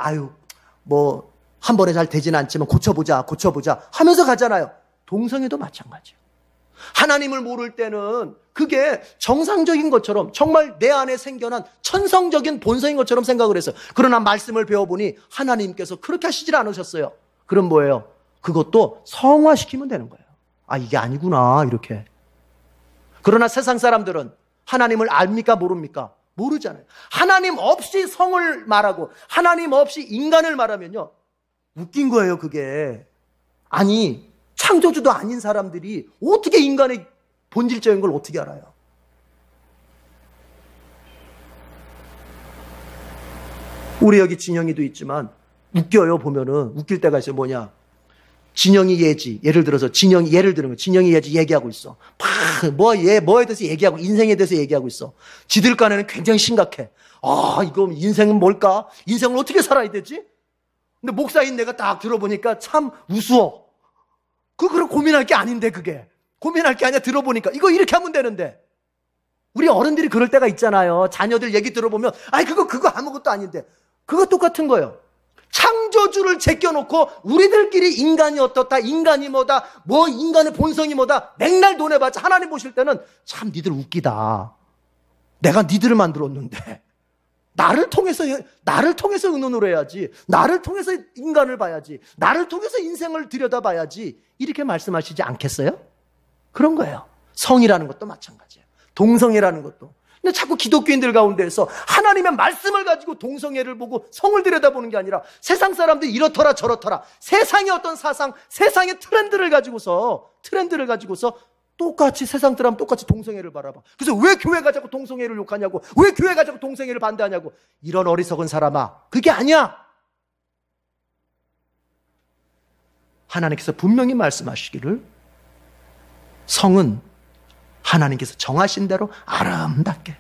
뭐 한 번에 잘 되진 않지만 고쳐보자 하면서 가잖아요. 동성애도 마찬가지예요. 하나님을 모를 때는 그게 정상적인 것처럼, 정말 내 안에 생겨난 천성적인 본성인 것처럼 생각을 했어요. 그러나 말씀을 배워보니 하나님께서 그렇게 하시질 않으셨어요. 그럼 뭐예요? 그것도 성화시키면 되는 거예요. 이게 아니구나, 이렇게. 그러나 세상 사람들은 하나님을 압니까, 모릅니까? 모르잖아요. 하나님 없이 성을 말하고 하나님 없이 인간을 말하면요, 웃긴 거예요. 그게. 아니, 창조주도 아닌 사람들이 어떻게 인간의 본질적인 걸 어떻게 알아요? 우리 여기 진영이도 있지만 웃겨요. 보면은 웃길 때가 있어요. 뭐냐? 진영이 예를 들어서 진영이 예를 들면 진영이 예지 얘기하고 있어. 뭐에 대해서 얘기하고, 인생에 대해서 얘기하고 있어. 지들 간에는 굉장히 심각해. 이거 인생은 뭘까? 인생을 어떻게 살아야 되지? 근데 목사인 내가 딱 들어보니까 참 우스워. 그걸 고민할 게 아닌데, 그게. 고민할 게 아니야. 들어보니까. 이거 이렇게 하면 되는데. 우리 어른들이 그럴 때가 있잖아요. 자녀들 얘기 들어보면, 그거 아무것도 아닌데. 그거 똑같은 거예요. 창조주를 제껴놓고 우리들끼리 인간이 어떻다, 인간이 뭐다, 뭐 인간의 본성이 뭐다, 맥날 논해봤자 하나님 보실 때는 참 니들 웃기다. 내가 니들을 만들었는데 나를 통해서 의논을 해야지, 나를 통해서 인간을 봐야지, 나를 통해서 인생을 들여다봐야지, 이렇게 말씀하시지 않겠어요? 그런 거예요. 성이라는 것도 마찬가지예요. 동성애라는 것도. 근데 자꾸 기독교인들 가운데에서 하나님의 말씀을 가지고 동성애를 보고 성을 들여다보는 게 아니라 세상 사람들이 이렇더라 저렇더라, 세상의 어떤 사상, 세상의 트렌드를 가지고서 똑같이 세상 사람 똑같이 동성애를 바라봐. 그래서 왜 교회가 자꾸 동성애를 욕하냐고, 왜 교회가 자꾸 동성애를 반대하냐고. 이런 어리석은 사람아, 그게 아니야. 하나님께서 분명히 말씀하시기를 성은 하나님께서 정하신 대로 아름답게,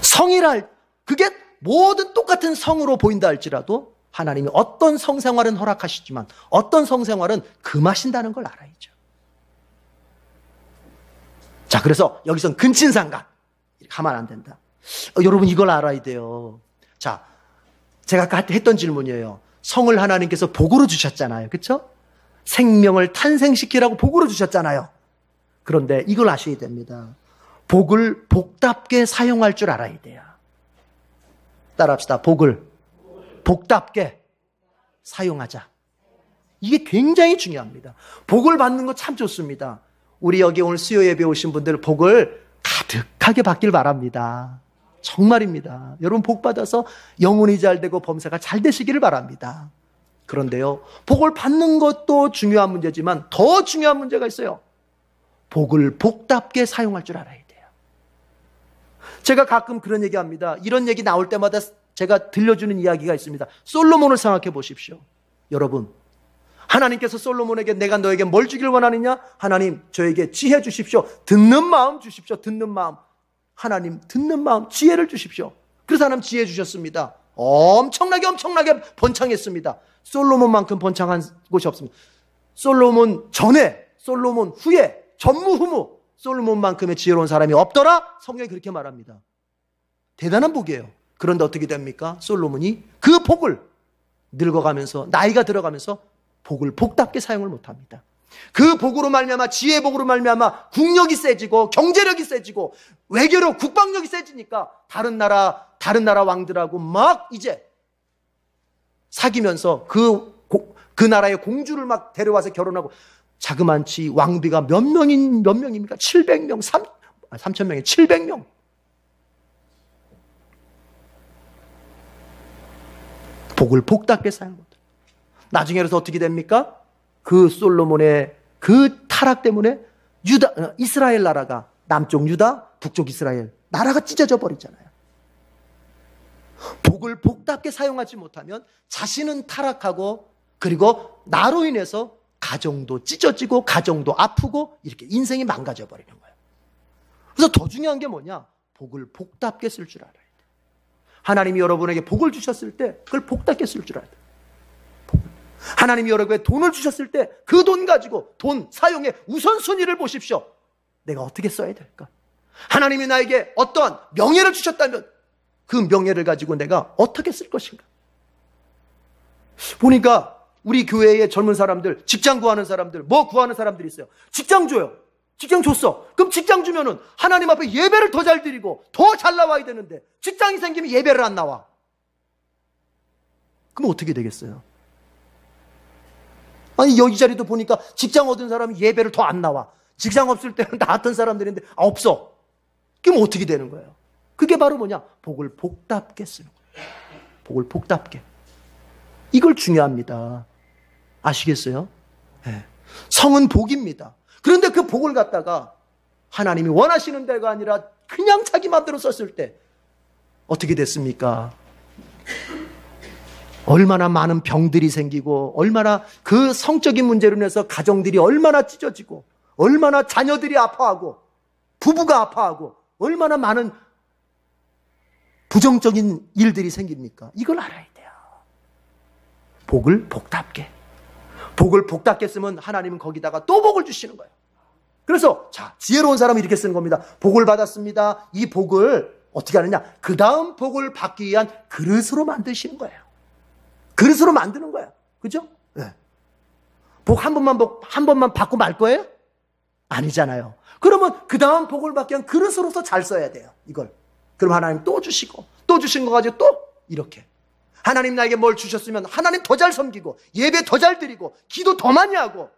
성이랄 그게 모든 똑같은 성으로 보인다 할지라도 하나님이 어떤 성생활은 허락하시지만 어떤 성생활은 금하신다는 걸 알아야죠. 자, 그래서 여기선 근친상간 이렇게 하면 안 된다. 여러분 이걸 알아야 돼요. 자, 제가 아까 했던 질문이에요. 성을 하나님께서 복으로 주셨잖아요. 그렇죠? 생명을 탄생시키라고 복으로 주셨잖아요. 그런데 이걸 아셔야 됩니다. 복을 복답게 사용할 줄 알아야 돼요. 따라합시다. 복을 복답게 사용하자. 이게 굉장히 중요합니다. 복을 받는 거 참 좋습니다. 우리 여기 오늘 수요 예배 오신 분들 복을 가득하게 받길 바랍니다. 정말입니다. 여러분 복 받아서 영혼이 잘 되고 범사가 잘 되시기를 바랍니다. 그런데요, 복을 받는 것도 중요한 문제지만 더 중요한 문제가 있어요. 복을 복답게 사용할 줄 알아야 돼요. 제가 가끔 그런 얘기합니다. 이런 얘기 나올 때마다 제가 들려주는 이야기가 있습니다. 솔로몬을 생각해 보십시오. 여러분, 하나님께서 솔로몬에게 내가 너에게 뭘 주길 원하느냐? 하나님, 저에게 지혜 주십시오. 듣는 마음 주십시오. 듣는 마음. 하나님, 듣는 마음, 지혜를 주십시오. 그래서 하나님 지혜 주셨습니다. 엄청나게 번창했습니다. 솔로몬만큼 번창한 곳이 없습니다. 솔로몬 전에, 솔로몬 후에, 전무후무 솔로몬만큼의 지혜로운 사람이 없더라. 성경이 그렇게 말합니다. 대단한 복이에요. 그런데 어떻게 됩니까? 솔로몬이 그 복을 늙어가면서, 나이가 들어가면서 복을 복답게 사용을 못합니다. 그 복으로 말미암아, 지혜의 복으로 말미암아 국력이 세지고 경제력이 세지고 외교력, 국방력이 세지니까 다른 나라 왕들하고 막 이제 사귀면서 그 나라의 공주를 막 데려와서 결혼하고, 자그만치 왕비가 몇 명입니까? 700명, 3,000명에 700명. 복을 복답게 사용 못해요. 나중에 그래서 어떻게 됩니까? 그 솔로몬의 그 타락 때문에 이스라엘 나라가, 남쪽 유다, 북쪽 이스라엘 나라가 찢어져 버리잖아요. 복을 복답게 사용하지 못하면 자신은 타락하고, 그리고 나로 인해서 가정도 찢어지고 가정도 아프고 이렇게 인생이 망가져 버리는 거예요. 그래서 더 중요한 게 뭐냐? 복을 복답게 쓸 줄 알아야 돼요. 하나님이 여러분에게 복을 주셨을 때 그걸 복답게 쓸 줄 알아야 돼요. 하나님이 여러분에게 돈을 주셨을 때 그 돈 가지고 돈 사용의 우선순위를 보십시오. 내가 어떻게 써야 될까? 하나님이 나에게 어떠한 명예를 주셨다면 그 명예를 가지고 내가 어떻게 쓸 것인가? 보니까 우리 교회의 젊은 사람들, 직장 구하는 사람들, 뭐 구하는 사람들이 있어요. 직장 줘요. 직장 줬어. 그럼 직장 주면은 하나님 앞에 예배를 더 잘 드리고 더 잘 나와야 되는데, 직장이 생기면 예배를 안 나와. 그럼 어떻게 되겠어요? 아니, 여기 자리도 보니까 직장 얻은 사람이 예배를 더 안 나와. 직장 없을 때는 나왔던 사람들인데 없어. 그럼 어떻게 되는 거예요? 그게 바로 뭐냐? 복을 복답게 쓰는 거예요. 복을 복답게. 이걸 중요합니다. 아시겠어요? 네. 성은 복입니다. 그런데 그 복을 갖다가 하나님이 원하시는 대가 아니라 그냥 자기 마음대로 썼을 때 어떻게 됐습니까? 얼마나 많은 병들이 생기고, 얼마나 그 성적인 문제로 인해서 가정들이 얼마나 찢어지고, 얼마나 자녀들이 아파하고, 부부가 아파하고, 얼마나 많은 부정적인 일들이 생깁니까? 이걸 알아야 돼요. 복을 복답게. 복을 복답게 쓰면 하나님은 거기다가 또 복을 주시는 거예요. 그래서 자, 지혜로운 사람이 이렇게 쓰는 겁니다. 복을 받았습니다. 이 복을 어떻게 하느냐? 그 다음 복을 받기 위한 그릇으로 만드시는 거예요. 그릇으로 만드는 거예요. 그죠? 네. 복 한 번만 받고 말 거예요? 아니잖아요. 그러면 그 다음 복을 받기 위한 그릇으로서 잘 써야 돼요. 이걸. 그럼 하나님 또 주시고, 또 주신 거 가지고 또 이렇게. 하나님 나에게 뭘 주셨으면 하나님 더 잘 섬기고, 예배 더 잘 드리고, 기도 더 많이 하고,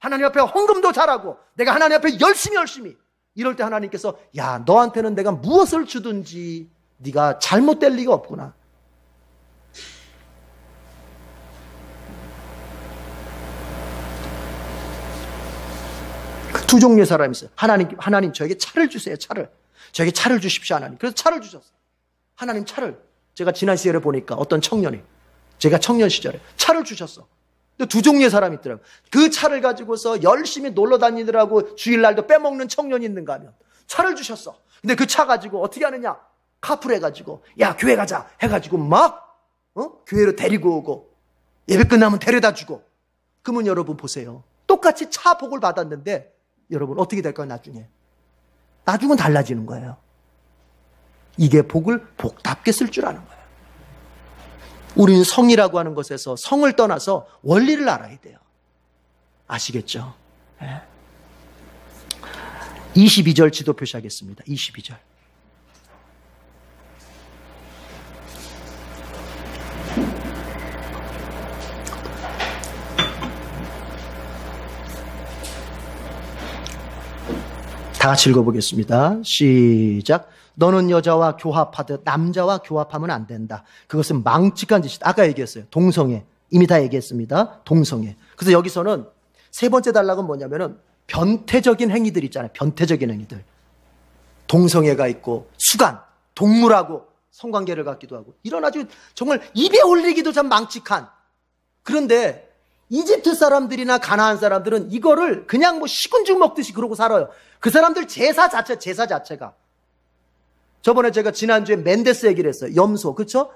하나님 앞에 헌금도 잘하고 내가 하나님 앞에 열심히 이럴 때 하나님께서 야, 너한테는 내가 무엇을 주든지 네가 잘못될 리가 없구나. 두 종류의 사람이 있어요. 하나님 저에게 차를 주세요. 저에게 차를 주십시오, 하나님. 그래서 차를 주셨어요. 하나님 차를. 제가 지난 시절에 보니까 어떤 청년이, 제가 청년 시절에 차를 주셨어. 근데 두 종류의 사람이 있더라고요. 그 차를 가지고서 열심히 놀러 다니더라고. 주일날도 빼먹는 청년이 있는가 하면 차를 주셨어. 근데 그 차 가지고 어떻게 하느냐? 카풀 해가지고 야, 교회 가자 해가지고 막 교회로 데리고 오고 예배 끝나면 데려다 주고. 그러면 여러분 보세요. 똑같이 차 복을 받았는데 여러분 어떻게 될까요? 나중은 달라지는 거예요. 이게 복을 복답게 쓸 줄 아는 거예요. 우리는 성이라고 하는 것에서 성을 떠나서 원리를 알아야 돼요. 아시겠죠? 네. 22절 지도 표시하겠습니다. 22절. 다 같이 읽어보겠습니다. 시작. 너는 여자와 교합하듯 남자와 교합하면 안 된다. 그것은 망측한 짓이다. 아까 얘기했어요. 동성애. 이미 다 얘기했습니다. 동성애. 그래서 여기서는 세 번째 단락은 뭐냐면은 변태적인 행위들 있잖아요. 변태적인 행위들. 동성애가 있고 수간, 동물하고 성관계를 갖기도 하고 이런 아주 정말 입에 올리기도 참 망측한. 그런데 이집트 사람들이나 가나안 사람들은 이거를 그냥 뭐 식은죽 먹듯이 그러고 살아요. 그 사람들 제사 자체가. 저번에 제가 지난주에 멘데스 얘기를 했어요. 염소, 그렇죠?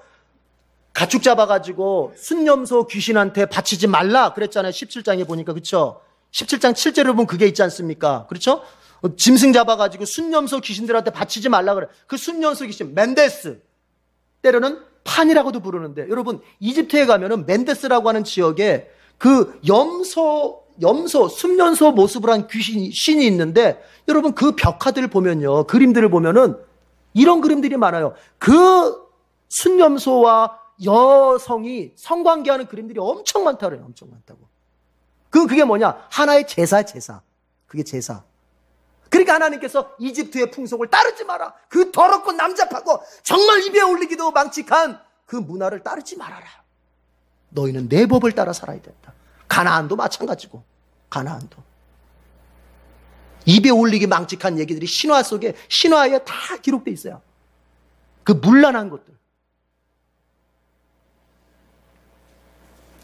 가축 잡아가지고 순염소 귀신한테 바치지 말라 그랬잖아요. 17장에 보니까, 그렇죠? 17장 7절에 보면 그게 있지 않습니까? 그렇죠? 짐승 잡아가지고 순염소 귀신들한테 바치지 말라 그래. 그 순염소 귀신 멘데스, 때로는 판이라고도 부르는데, 여러분 이집트에 가면은 멘데스라고 하는 지역에 그 순염소 모습을 한 신이 있는데, 여러분 그 벽화들을 보면요, 그림들을 보면은 이런 그림들이 많아요. 그 순염소와 여성이 성관계하는 그림들이 엄청 많다고 그래요. 엄청 많다고. 그게 뭐냐? 하나의 제사. 그게 제사. 그러니까 하나님께서 이집트의 풍속을 따르지 마라. 그 더럽고 남잡하고 정말 입에 올리기도 망측한 그 문화를 따르지 말아라. 너희는 내 법을 따라 살아야 된다. 가나안도 마찬가지고. 가나안도. 입에 올리기 망측한 얘기들이 신화에 다 기록되어 있어요. 그 문란한 것들.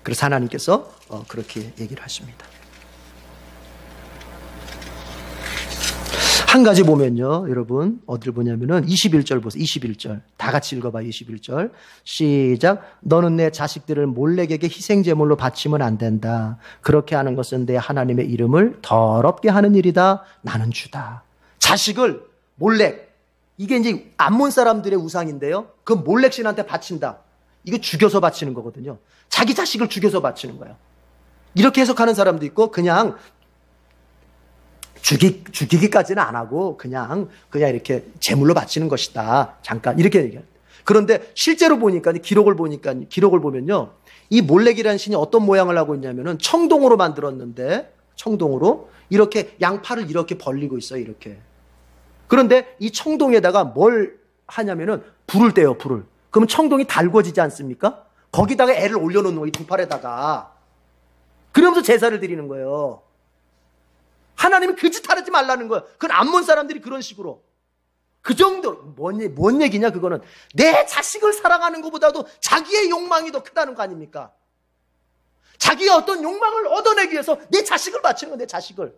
그래서 하나님께서 그렇게 얘기를 하십니다. 한 가지 보면요, 여러분 어디를 보냐면은 21절 보세요. 21절 다 같이 읽어봐요. 21절 시작. 너는 내 자식들을 몰렉에게 희생제물로 바치면 안 된다. 그렇게 하는 것은 내 하나님의 이름을 더럽게 하는 일이다. 나는 주다. 자식을 몰렉, 이게 이제 암몬 사람들의 우상인데요, 그 몰렉 신한테 바친다. 이거 죽여서 바치는 거거든요. 자기 자식을 죽여서 바치는 거예요. 이렇게 해석하는 사람도 있고, 그냥 죽이기까지는 안 하고 그냥 이렇게 제물로 바치는 것이다. 잠깐 이렇게 얘기해요. 그런데 실제로 보니까, 기록을 보면요, 이 몰렉이라는 신이 어떤 모양을 하고 있냐면은 청동으로 만들었는데, 청동으로 이렇게 양팔을 이렇게 벌리고 있어요. 이렇게. 그런데 이 청동에다가 뭘 하냐면은 불을 떼요. 불을. 그러면 청동이 달궈지지 않습니까? 거기다가 애를 올려놓는 거예요. 이 두 팔에다가. 그러면서 제사를 드리는 거예요. 하나님은 그 짓 하지 말라는 거예요. 그건 암몬 사람들이 그런 식으로. 그 정도로. 뭔 얘기냐, 그거는. 내 자식을 사랑하는 것보다도 자기의 욕망이 더 크다는 거 아닙니까? 자기의 어떤 욕망을 얻어내기 위해서 내 자식을 바치는 거예요, 내 자식을.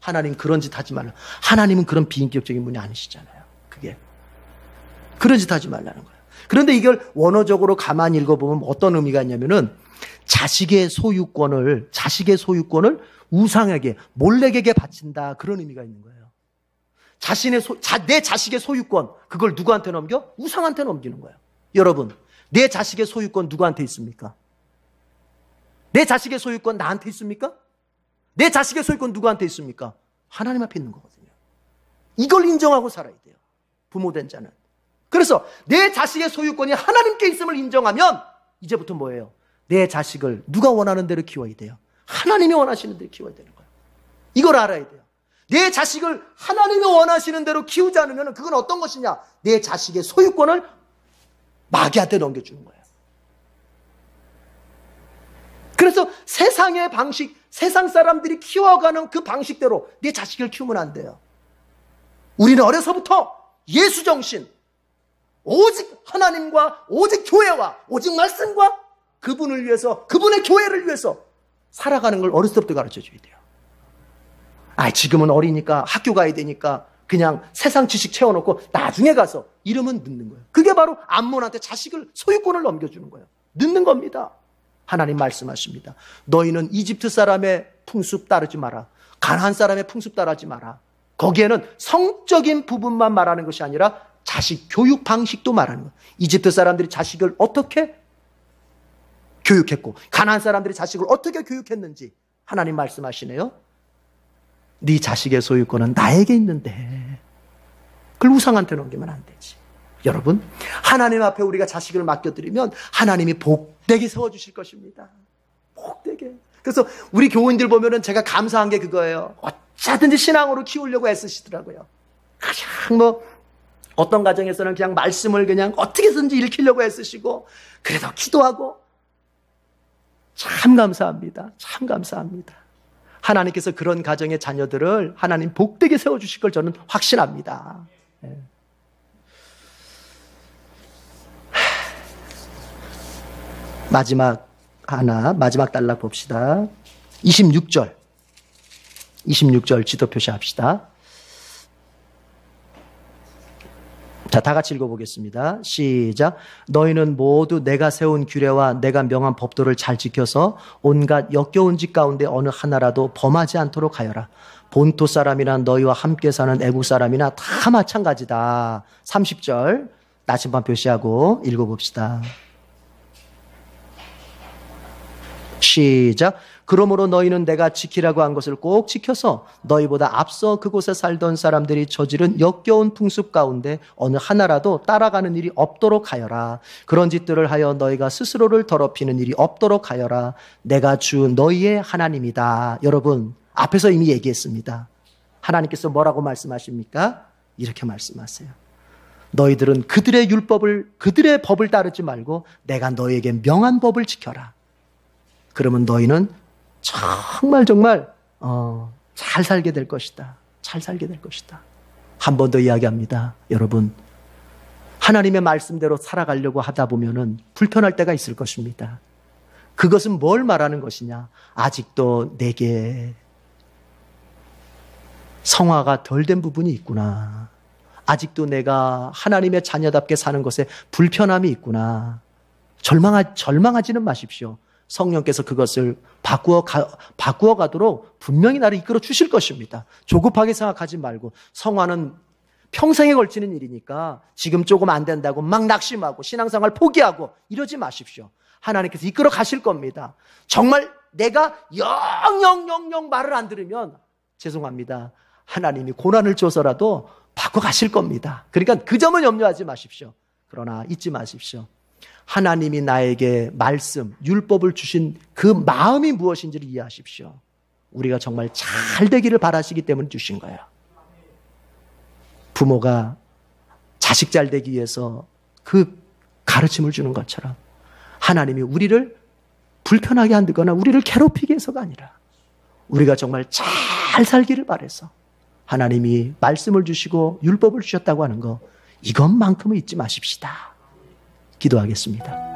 하나님 그런 짓 하지 말라. 하나님은 그런 비인격적인 분이 아니시잖아요. 그게. 그런 짓 하지 말라는 거예요. 그런데 이걸 원어적으로 가만히 읽어보면 어떤 의미가 있냐면은 자식의 소유권을 우상에게, 몰렉에게 바친다. 그런 의미가 있는 거예요. 내 자식의 소유권, 그걸 누구한테 넘겨? 우상한테 넘기는 거예요. 여러분, 내 자식의 소유권 누구한테 있습니까? 내 자식의 소유권 나한테 있습니까? 내 자식의 소유권 누구한테 있습니까? 하나님 앞에 있는 거거든요. 이걸 인정하고 살아야 돼요. 부모된 자는. 그래서 내 자식의 소유권이 하나님께 있음을 인정하면 이제부터 뭐예요? 내 자식을 누가 원하는 대로 키워야 돼요. 하나님이 원하시는 대로 키워야 되는 거예요. 이걸 알아야 돼요. 내 자식을 하나님이 원하시는 대로 키우지 않으면 그건 어떤 것이냐? 내 자식의 소유권을 마귀한테 넘겨주는 거예요. 그래서 세상의 방식, 세상 사람들이 키워가는 그 방식대로 내 자식을 키우면 안 돼요. 우리는 어려서부터 예수 정신, 오직 하나님과 오직 교회와 오직 말씀과 그분을 위해서, 그분의 교회를 위해서 살아가는 걸 어렸을 때부터 가르쳐줘야 돼요. 지금은 어리니까 학교 가야 되니까 그냥 세상 지식 채워놓고 나중에 가서 이러면 늦는 거예요. 그게 바로 암몬한테 자식을, 소유권을 넘겨주는 거예요. 늦는 겁니다. 하나님 말씀하십니다. 너희는 이집트 사람의 풍습 따르지 마라. 가나안 사람의 풍습 따르지 마라. 거기에는 성적인 부분만 말하는 것이 아니라 자식 교육 방식도 말하는 거예요. 이집트 사람들이 자식을 어떻게 교육했고 가나안 사람들이 자식을 어떻게 교육했는지 하나님 말씀하시네요. 네 자식의 소유권은 나에게 있는데 그걸 우상한테 넘기면 안 되지. 여러분, 하나님 앞에 우리가 자식을 맡겨드리면 하나님이 복되게 세워주실 것입니다. 복되게. 그래서 우리 교우님들 보면은 제가 감사한 게 그거예요. 어쩌든지 신앙으로 키우려고 애쓰시더라고요. 그냥 어떤 가정에서는 그냥 말씀을 그냥 어떻게든지 읽히려고 애쓰시고 그래도 기도하고 참 감사합니다. 참 감사합니다. 하나님께서 그런 가정의 자녀들을 하나님 복되게 세워주실 걸 저는 확신합니다. 네. 마지막 단락 봅시다. 26절 지도 표시합시다. 자, 다 같이 읽어보겠습니다. 시작. 너희는 모두 내가 세운 규례와 내가 명한 법도를 잘 지켜서 온갖 역겨운 짓 가운데 어느 하나라도 범하지 않도록 하여라. 본토 사람이나 너희와 함께 사는 애국 사람이나 다 마찬가지다. 30절 나침반 표시하고 읽어봅시다. 시작. 그러므로 너희는 내가 지키라고 한 것을 꼭 지켜서 너희보다 앞서 그곳에 살던 사람들이 저지른 역겨운 풍습 가운데 어느 하나라도 따라가는 일이 없도록 하여라. 그런 짓들을 하여 너희가 스스로를 더럽히는 일이 없도록 하여라. 내가 주 너희의 하나님이다. 여러분, 앞에서 이미 얘기했습니다. 하나님께서 뭐라고 말씀하십니까? 이렇게 말씀하세요. 너희들은 그들의 법을 따르지 말고 내가 너희에게 명한 법을 지켜라. 그러면 너희는 정말 잘 살게 될 것이다. 잘 살게 될 것이다. 한 번 더 이야기합니다. 여러분, 하나님의 말씀대로 살아가려고 하다 보면은 불편할 때가 있을 것입니다. 그것은 뭘 말하는 것이냐? 아직도 내게 성화가 덜 된 부분이 있구나. 아직도 내가 하나님의 자녀답게 사는 것에 불편함이 있구나. 절망하지는 마십시오. 성령께서 그것을 바꾸어 가도록 분명히 나를 이끌어 주실 것입니다. 조급하게 생각하지 말고, 성화는 평생에 걸치는 일이니까 지금 조금 안 된다고 막 낙심하고 신앙생활 포기하고 이러지 마십시오. 하나님께서 이끌어 가실 겁니다. 정말 내가 영영영영 말을 안 들으면 죄송합니다. 하나님이 고난을 줘서라도 바꿔 가실 겁니다. 그러니까 그 점은 염려하지 마십시오. 그러나 잊지 마십시오. 하나님이 나에게 말씀, 율법을 주신 그 마음이 무엇인지를 이해하십시오. 우리가 정말 잘 되기를 바라시기 때문에 주신 거예요. 부모가 자식 잘 되기 위해서 그 가르침을 주는 것처럼 하나님이 우리를 불편하게 한다거나 우리를 괴롭히게 해서가 아니라 우리가 정말 잘 살기를 바라서 하나님이 말씀을 주시고 율법을 주셨다고 하는 거, 이것만큼은 잊지 마십시다. 기도하겠습니다.